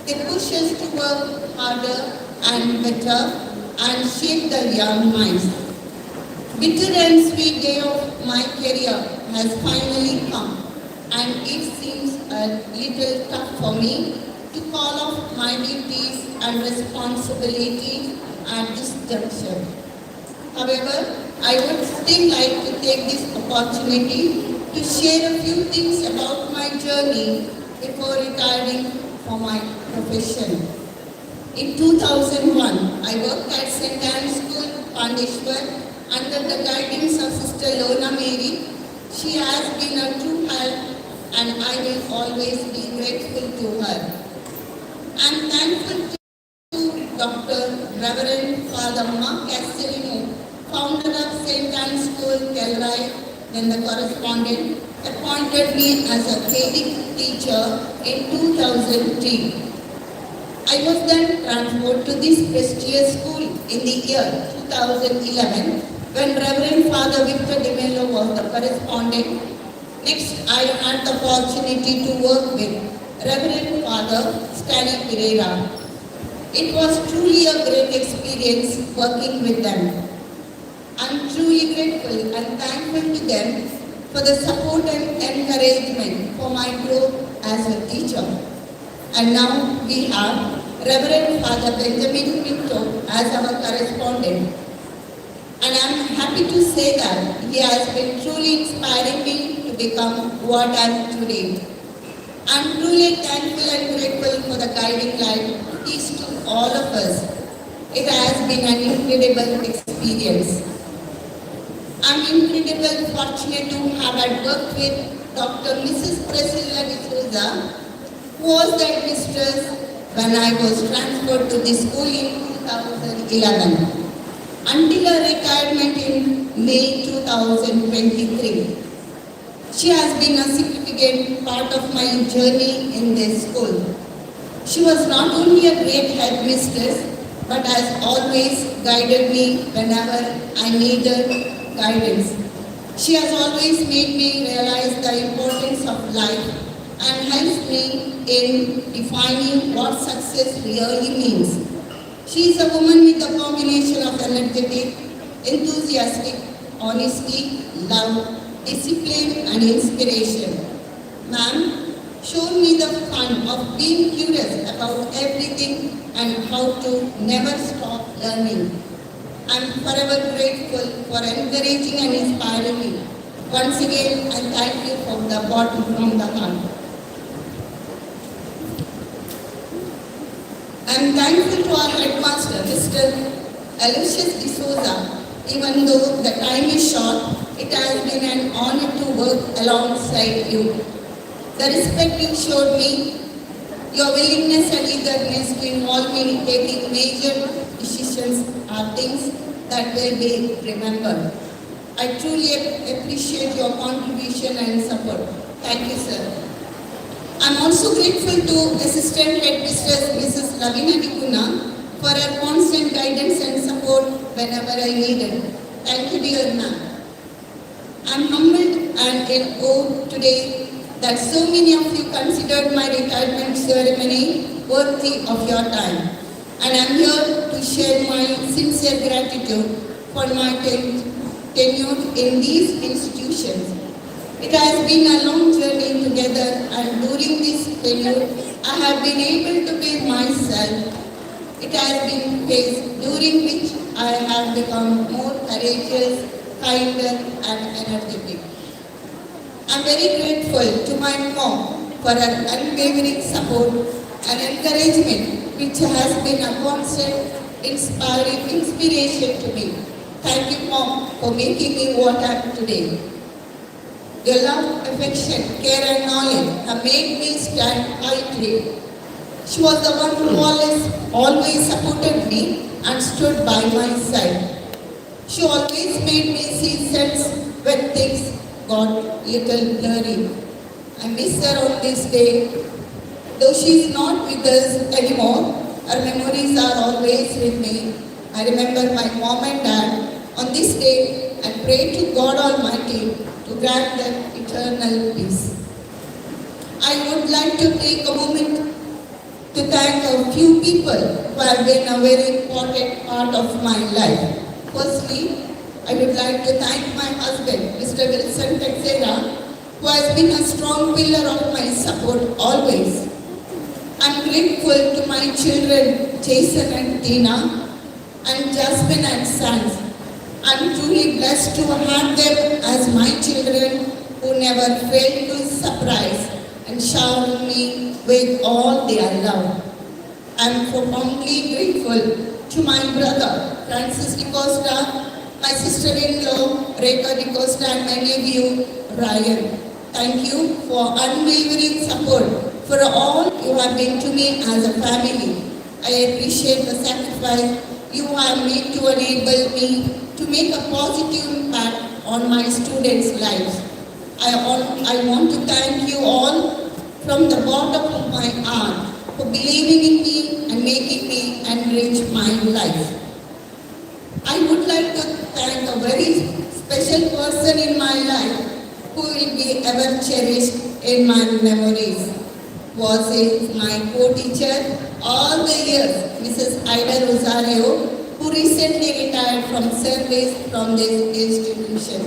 They push us to work harder and better and shape the young minds. Bitter and sweet day of my career has finally come, and it seems a little tough for me to call off my duties and responsibilities at this juncture. However, I would still like to take this opportunity to share a few things about my journey before retiring from my profession. In 2001, I worked at St. Anne's School, Pandeshwar, under the guidance of Sister Lona Mary. She has been a true help, and I will always be grateful to her. I am thankful to Dr. Reverend Father Mark Castellino, founder of St. Anne's School, Kellerai, then the correspondent, appointed me as a Vedic teacher in 2003. I was then transferred to this prestigious school in the year 2011 when Reverend Father Victor De Mello was the correspondent. Next, I had the opportunity to work with Reverend Father Stanley Pereira. It was truly a great experience working with them. I'm truly grateful and thankful to them for the support and encouragement for my growth as a teacher. And now we have Reverend Father Benjamin Pinto as our correspondent. And I am happy to say that he has been truly inspiring me to become what I am today. I am truly thankful and grateful for the guiding light he is to all of us. It has been an incredible experience. I am incredibly fortunate to have had worked with Dr. Mrs. Priscilla D'Souza, who was the headmistress when I was transferred to the school in 2011 until her retirement in May 2023. She has been a significant part of my journey in this school. She was not only a great headmistress, but has always guided me whenever I needed guidance. She has always made me realize the importance of life and helps me in defining what success really means. She is a woman with a combination of energetic, enthusiastic, honesty, love, discipline and inspiration. Ma'am showed me the fun of being curious about everything and how to never stop learning. I am forever grateful for encouraging and inspiring me. Once again, I thank you from the bottom of the heart. I am thankful to our headmaster, Mr. Aloysius D'Souza. Even though the time is short, it has been an honor to work alongside you. The respect you showed me, your willingness and eagerness to involve me in taking major decisions are things that will be remembered. I truly appreciate your contribution and support. Thank you, sir. I am also grateful to Assistant Headmistress Mrs. Lavina Dikuna for her constant guidance and support whenever I needed. Thank you, dear ma'am. I am humbled and in awe today that so many of you considered my retirement ceremony worthy of your time. And I am here to share my sincere gratitude for my tenure in these institutions. It has been a long journey together, and during this tenure, I have been able to be myself. It has been phase during which I have become more courageous, kinder, and energetic. I am very grateful to my mom for her unwavering support and encouragement, which has been a constant inspiration to me. Thank you, Mom, for making me what I am today. Your love, affection, care and knowledge have made me stand highly. She was the one who always supported me and stood by my side. She always made me see sense when things got little blurry. I miss her on this day. Though she is not with us anymore, her memories are always with me. I remember my mom and dad on this day and pray to God Almighty to grant them eternal peace. I would like to take a moment to thank a few people who have been a very important part of my life. Firstly, I would like to thank my husband, Mr. Texiera, who has been a strong pillar of my support always. I am grateful to my children, Jason and Tina, and Jasmine and Sans. I am truly blessed to have them as my children who never fail to surprise and shower me with all their love. I am profoundly grateful to my brother, Francis D'Costa, my sister-in-law, Rekha D'Costa, and my nephew, Ryan. Thank you for unwavering support for all you have been to me as a family. I appreciate the sacrifice you have made to enable me to make a positive impact on my students' lives. I want to thank you all from the bottom of my heart for believing in me and making me enrich my life. I would like to thank a very special person in my life who will be ever cherished in my memories. Was it my co-teacher all the years, Mrs. Ida Rosario, who recently retired from service from this institution.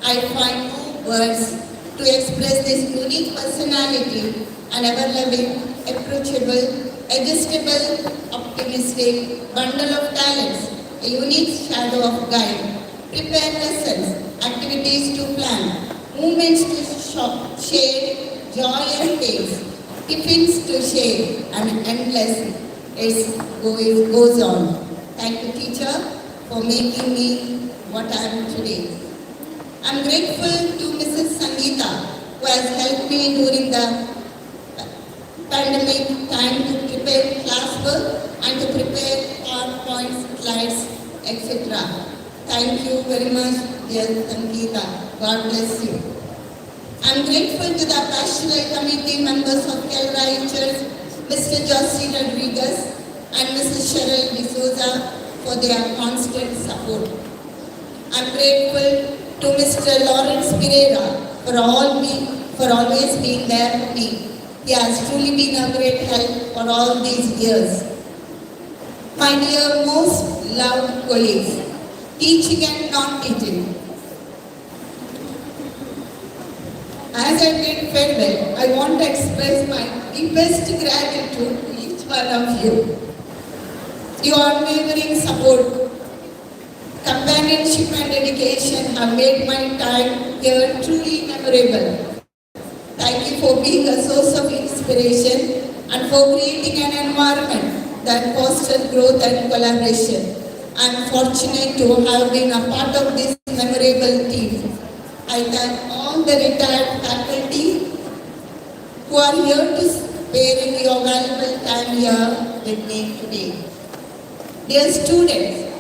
I find no words to express this unique personality and ever-loving, approachable, adjustable, optimistic, bundle of talents, a unique shadow of guide, prepare lessons, activities to plan, moments to share, joy and pains, tiffins to share, and endless goes on. Thank you, teacher, for making me what I am today. I am grateful to Mrs. Sangeeta, who has helped me during the pandemic time to prepare classwork and to prepare PowerPoint slides, etc. Thank you very much, dear Sangeeta. God bless you. I am grateful to the pastoral committee members of Calvary Church, Mr. José Rodriguez and Mrs. Cheryl D'Souza for their constant support. I am grateful to Mr. Lawrence Pereira for always being there for me. He has truly been a great help for all these years. My dear most loved colleagues, teaching and non-teaching. As I bid farewell, I want to express my deepest gratitude to each one of you. Your unwavering support, companionship and dedication have made my time here truly memorable. Thank you for being a source of inspiration and for creating an environment that fosters growth and collaboration. I am fortunate to have been a part of this memorable team. I thank all the retired faculty who are here to spare your valuable time here with me today. Dear students,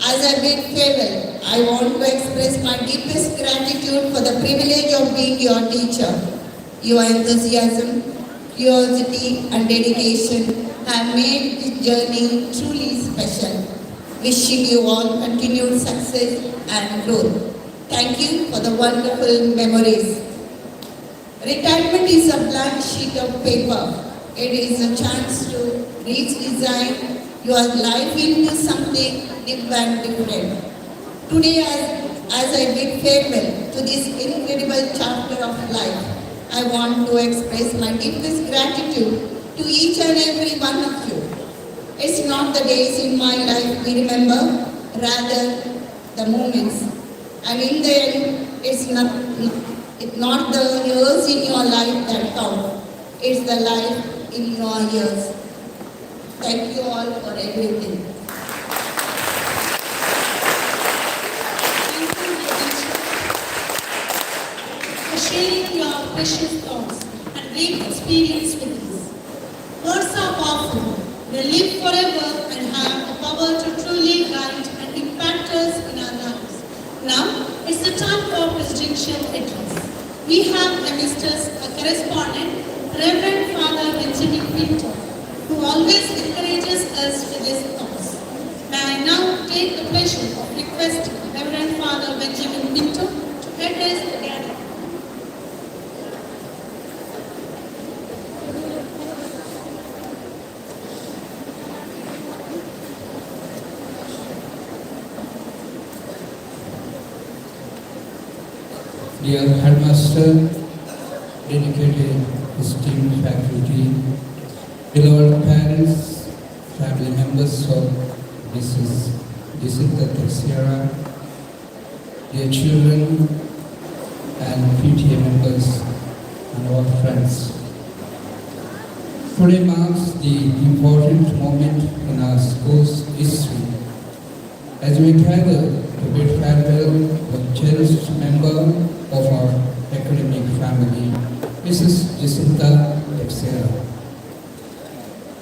as I bid farewell, I want to express my deepest gratitude for the privilege of being your teacher. Your enthusiasm, curiosity and dedication have made this journey truly special. Wishing you all continued success and growth. Thank you for the wonderful memories. Retirement is a blank sheet of paper. It is a chance to redesign your life into something deep and different. Today, as I bid farewell to this incredible chapter of life, I want to express my deepest gratitude to each and every one of you. It's not the days in my life we remember, rather the moments. And in the end, it's not the years in your life that count. It's the life in your years. Thank you all for everything. Thank you, my teacher, for sharing your precious thoughts and great experience with us. Words are powerful. They live forever and have the power to truly guide and impact us in our lives. Now, it's the time for presidential address. We have amongst us a correspondent, Reverend Father Benjamin Pinto, who always encourages us with his thoughts. May I now take the pleasure of requesting Reverend Father Benjamin Pinto to address the gathering. Dear Headmaster, dedicated esteemed faculty, beloved parents, family members of Mrs. Jacintha Texiera, dear children and PTA members and all friends. Today marks the important moment in our school's history as we gather to bid farewell to a cherished member of our academic family, Mrs. Jacintha Texiera,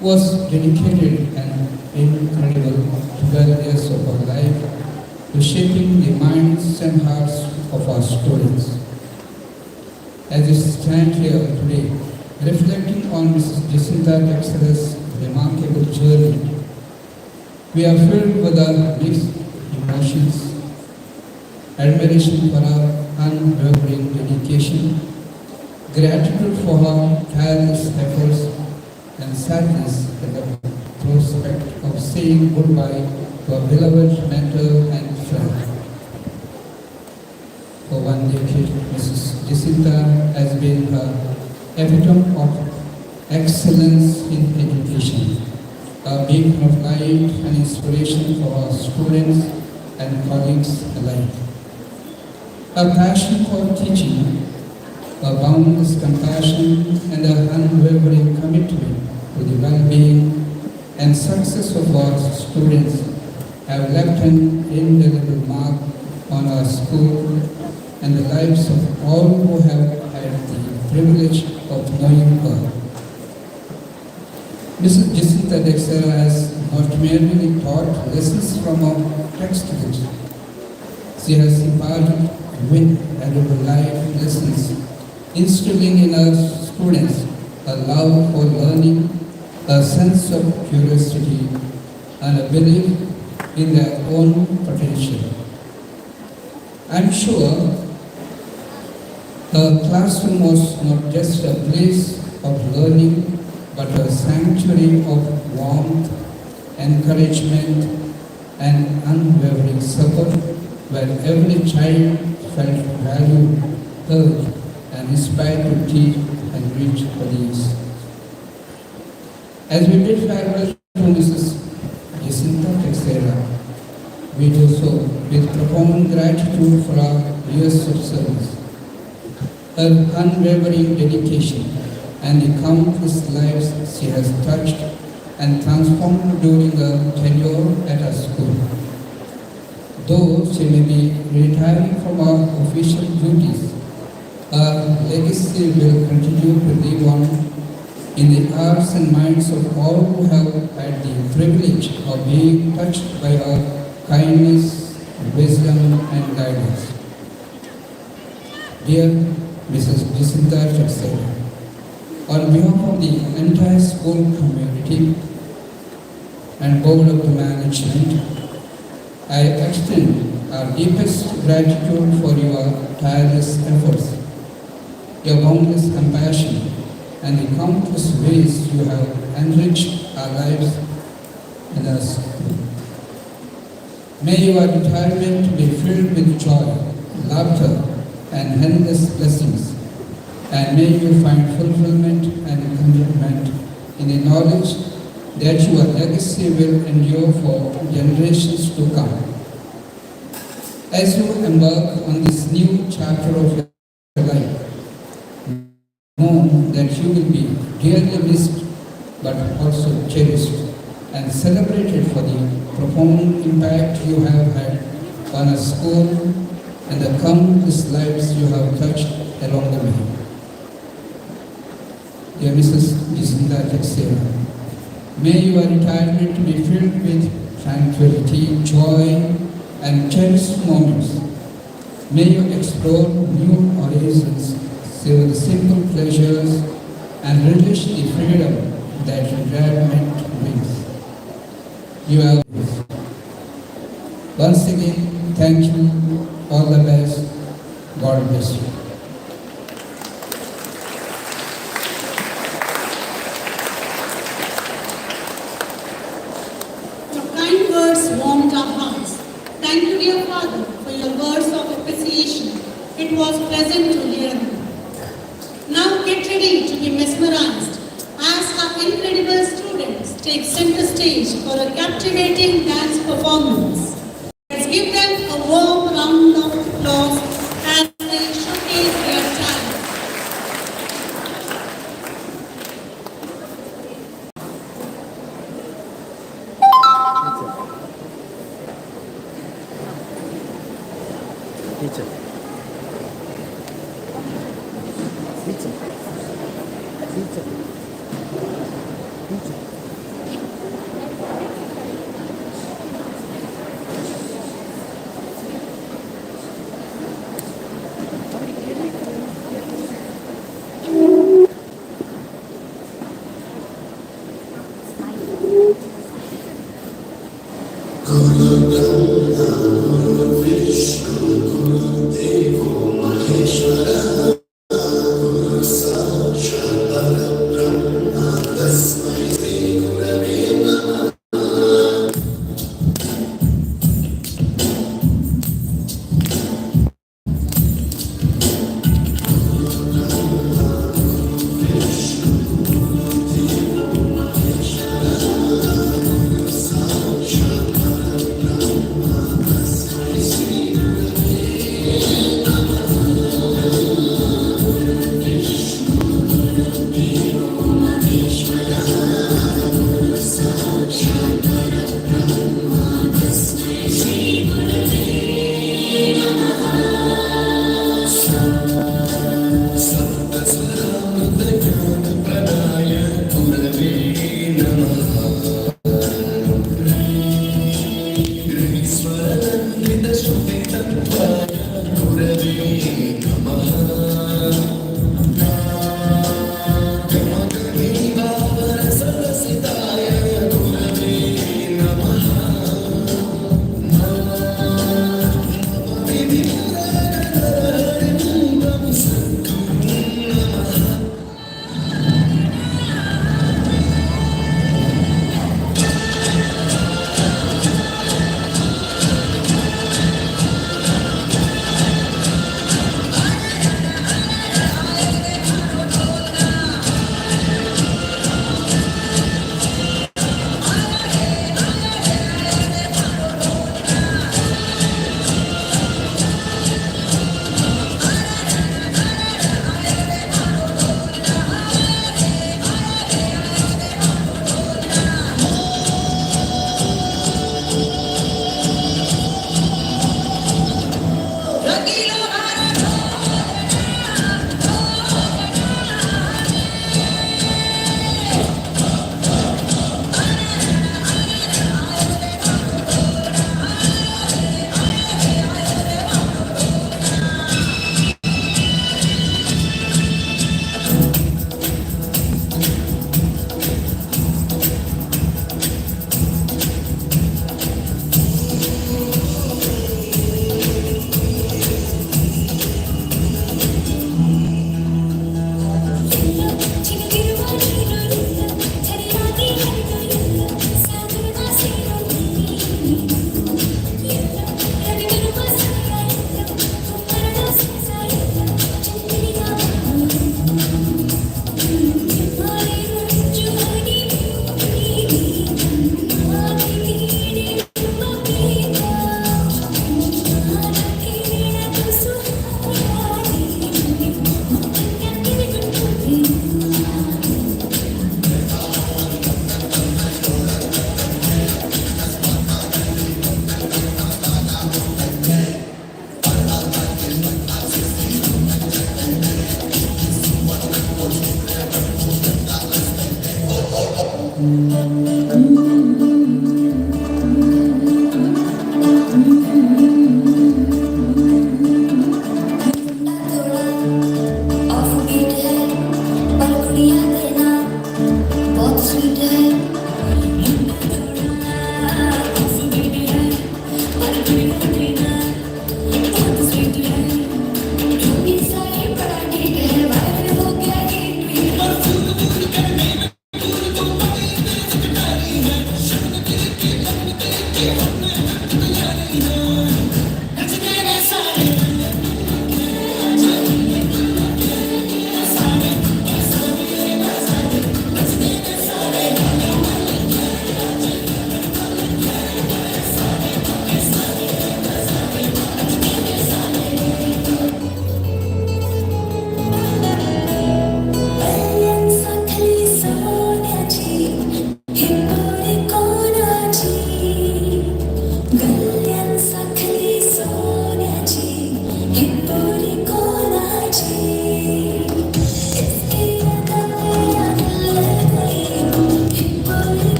was dedicated an incredible 12 years of her life to shaping the minds and hearts of our students. As we stand here today, reflecting on Mrs. Jacintha Texiera's remarkable journey, we are filled with our mixed emotions, admiration for her unwavering dedication, gratitude for her tireless efforts, and sadness at the prospect of saying goodbye to a beloved mentor and friend. For one decade, Mrs. Jacintha has been her epitome of excellence in education, a beacon of light and inspiration for our students and colleagues alike. A passion for teaching, a boundless compassion, and an unwavering commitment to the well-being and success of our students have left an indelible mark on our school and the lives of all who have had the privilege of knowing her. Mrs. Jacintha Texiera has not merely taught lessons from our textbooks. She has imparted valuable life lessons, instilling in our students a love for learning, a sense of curiosity, and a belief in their own potential. I'm sure her classroom was not just a place of learning, but a sanctuary of warmth, encouragement, and unwavering support, where every child felt valued, heard, and inspired to teach and reach for these. As we bid farewell to Mrs. Jacintha Texiera, we do so with profound gratitude for our years of service, her unwavering dedication, and the countless lives she has touched and transformed during her tenure at our school. Though she may be retiring from our official duties, her legacy will continue to live on in the hearts and minds of all who have had the privilege of being touched by her kindness, wisdom, and guidance. Dear Mrs. Jacintha Texiera, on behalf of the entire school community and board of the management, I extend our deepest gratitude for your tireless efforts, your boundless compassion, and the countless ways you have enriched our lives and our school. May your retirement be filled with joy, laughter, and endless blessings, and may you find fulfillment and contentment in the knowledge that your legacy will endure for generations to come. As you embark on this new chapter of your life, know that you will be dearly missed but also cherished and celebrated for the profound impact you have had on our school and the countless lives you have touched along the way. Dear Mrs. Jacintha Texiera, may your retirement be filled with tranquility, joy, and cherished moments. May you explore new horizons, savor the simple pleasures, and relish the freedom that retirement brings. You have once again, thank you, all the best, God bless you. Your kind words warmed our hearts. Thank you, dear Father, for your words of appreciation. It was pleasant to hear them. Now get ready to be mesmerized as our incredible students take center stage for a captivating dance performance. Let's give them a warm round of applause as they showcase their talent. Teacher. Guru Brahma, Guru Vishnu, Guru Dev.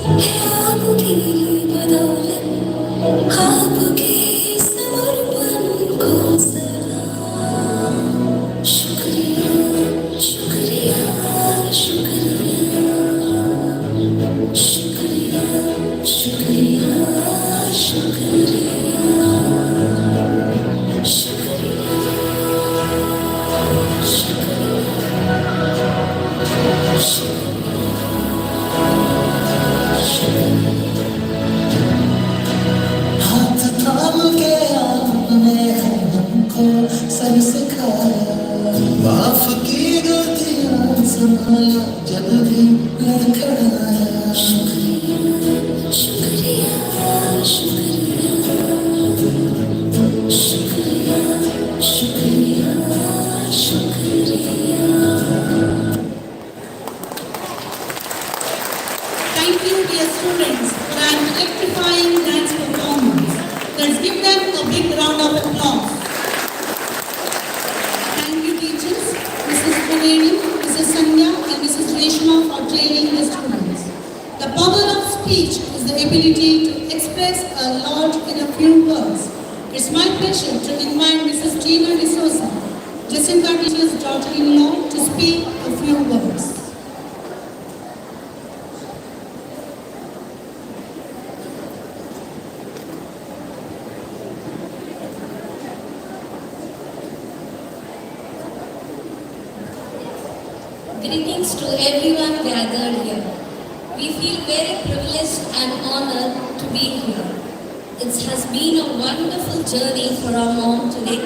आपकी बदौलत आपके समर्पण को सलाम। शुक्रिया शुक्रिया शुक्रिया शुक्रिया शुक्रिया हाथ थाम के आपने हमको सब सिखाया, माफ की गलतियां संभाला जब भी लड़खड़ाया। शुक्रिया शुक्रिया शुक्रिया शुक्रिया शुक्रिया शुक्रिया। Thank you, dear students, for an electrifying dance performance. Let's give them a big round of applause. Thank you, teachers, Mrs. Trivedi, Mrs. Sandhya, and Mrs. Reshma for training the students. The power of speech is the ability to express a lot in a few words. It's my pleasure to invite Mrs. Tina D'Souza, Jacintha teacher's daughter-in-law, to speak a few words. Greetings to everyone gathered here. We feel very privileged and honored to be here. It has been a wonderful journey for our mom today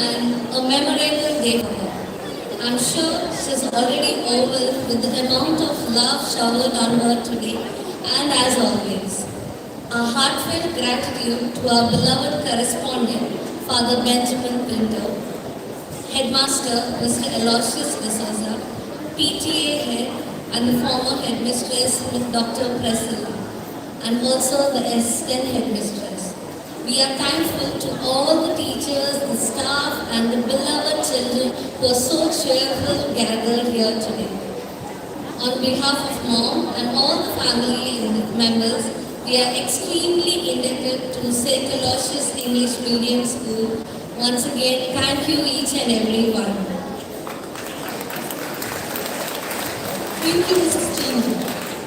and a memorable day for her. I'm sure she's already overwhelmed with the amount of love showered on her today, and as always, a heartfelt gratitude to our beloved correspondent, Father Benjamin Pinto, Headmaster Mr. Aloysius D'Souza, PTA head and the former headmistress Dr. Priscilla, and also the assistant headmistress. We are thankful to all the teachers, the staff and the beloved children who are so cheerful gathered here today. On behalf of Mom and all the family and members, we are extremely indebted to St. Aloysius English Medium School. Once again, thank you each and every one. Thank you, Mrs. Tina.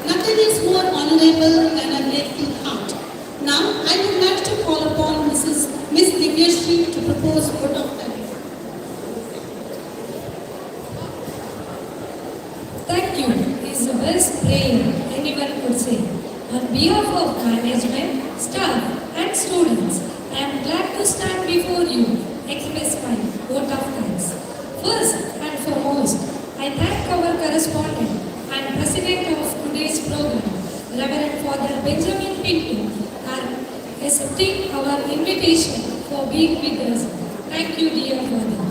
Nothing is more honorable than a grateful heart. Now, I would like to call upon Miss Divyashi to propose vote of thanks. Thank you is the best prayer anyone could say. On behalf of management, staff and students, I am glad to stand before you, express my vote of thanks. First and foremost, I thank our correspondent and president of today's program, Reverend Father Benjamin Pinto, for accepting our invitation for being with us. Thank you, dear Father.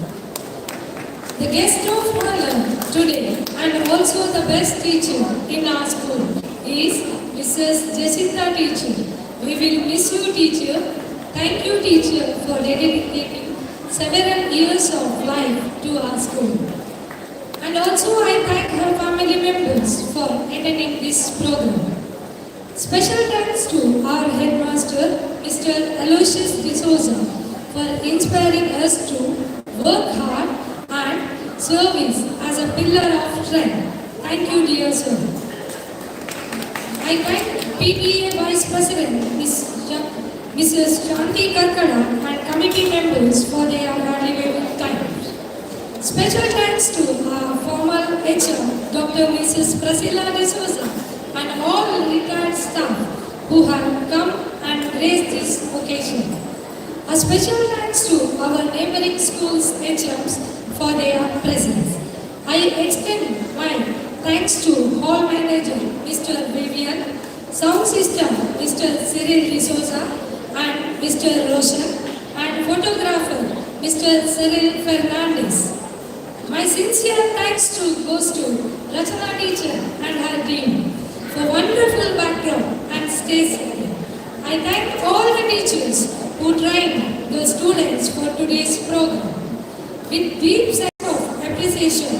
The guest of honor today and also the best teacher in our school is Mrs. Jacintha teacher. We will miss you, teacher. Thank you, teacher, for dedicating several years of life to our school. And also I thank her family members for attending this program. Special thanks to our headmaster, Mr. Aloysius D'Souza, for inspiring us to work hard and service as a pillar of strength. Thank you, dear sir. I thank PTA Vice President, Mrs. Shanti Karkada, and committee members for their valuable time. Special thanks to our former HR, Dr. Mrs. Priscilla D'Souza, and all retired staff who have come and graced this occasion. A special thanks to our neighboring schools' HMs for their presence. I extend my thanks to Hall Manager Mr. Vivian, Sound System Mr. Cyril D'Souza and Mr. Roshan, and Photographer Mr. Cyril Fernandez. My sincere thanks goes to Rachana teacher and her team for wonderful backdrop and stage setting. I thank all the teachers who trained the students for today's program. With deep sense of appreciation,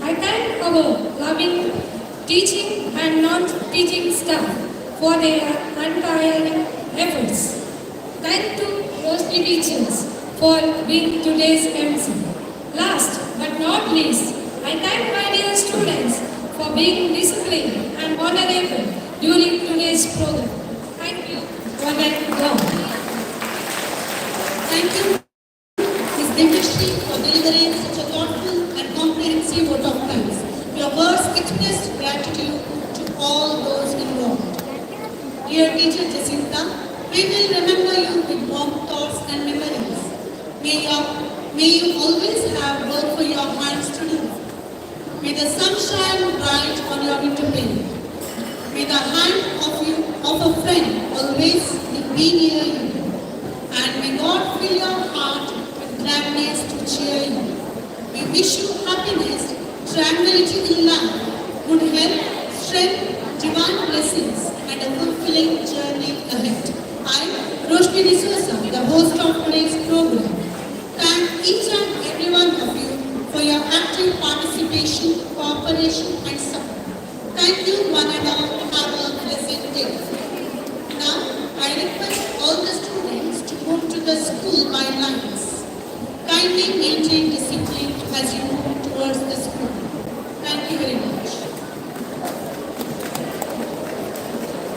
I thank our loving teaching and non-teaching staff for their untiring efforts. Thank to Roshni teachers for being today's MC. Last but not least, I thank my dear students for being disciplined and honorable during today's program. Thank you. One and go. Thank you, Ms. Divyashri, for delivering such a thoughtful and comprehensive vote of thanks. Your words express gratitude to all those involved. Dear teacher Jacintha, we will remember you with warm thoughts and memories. May you always have work for your hands to do. May the sun shine bright on your winter pain. May the hand of a friend always be near you. And may God fill your heart with gladness to cheer you. We wish you happiness, tranquility in life, good health, strength, divine blessings, and a fulfilling journey ahead. I, Roshni D'Souza, the host of today's program, thank each and every one of you for your active participation, cooperation, and support. Thank you one and all. Have a blessed day. Now, I request all the students to move to the school by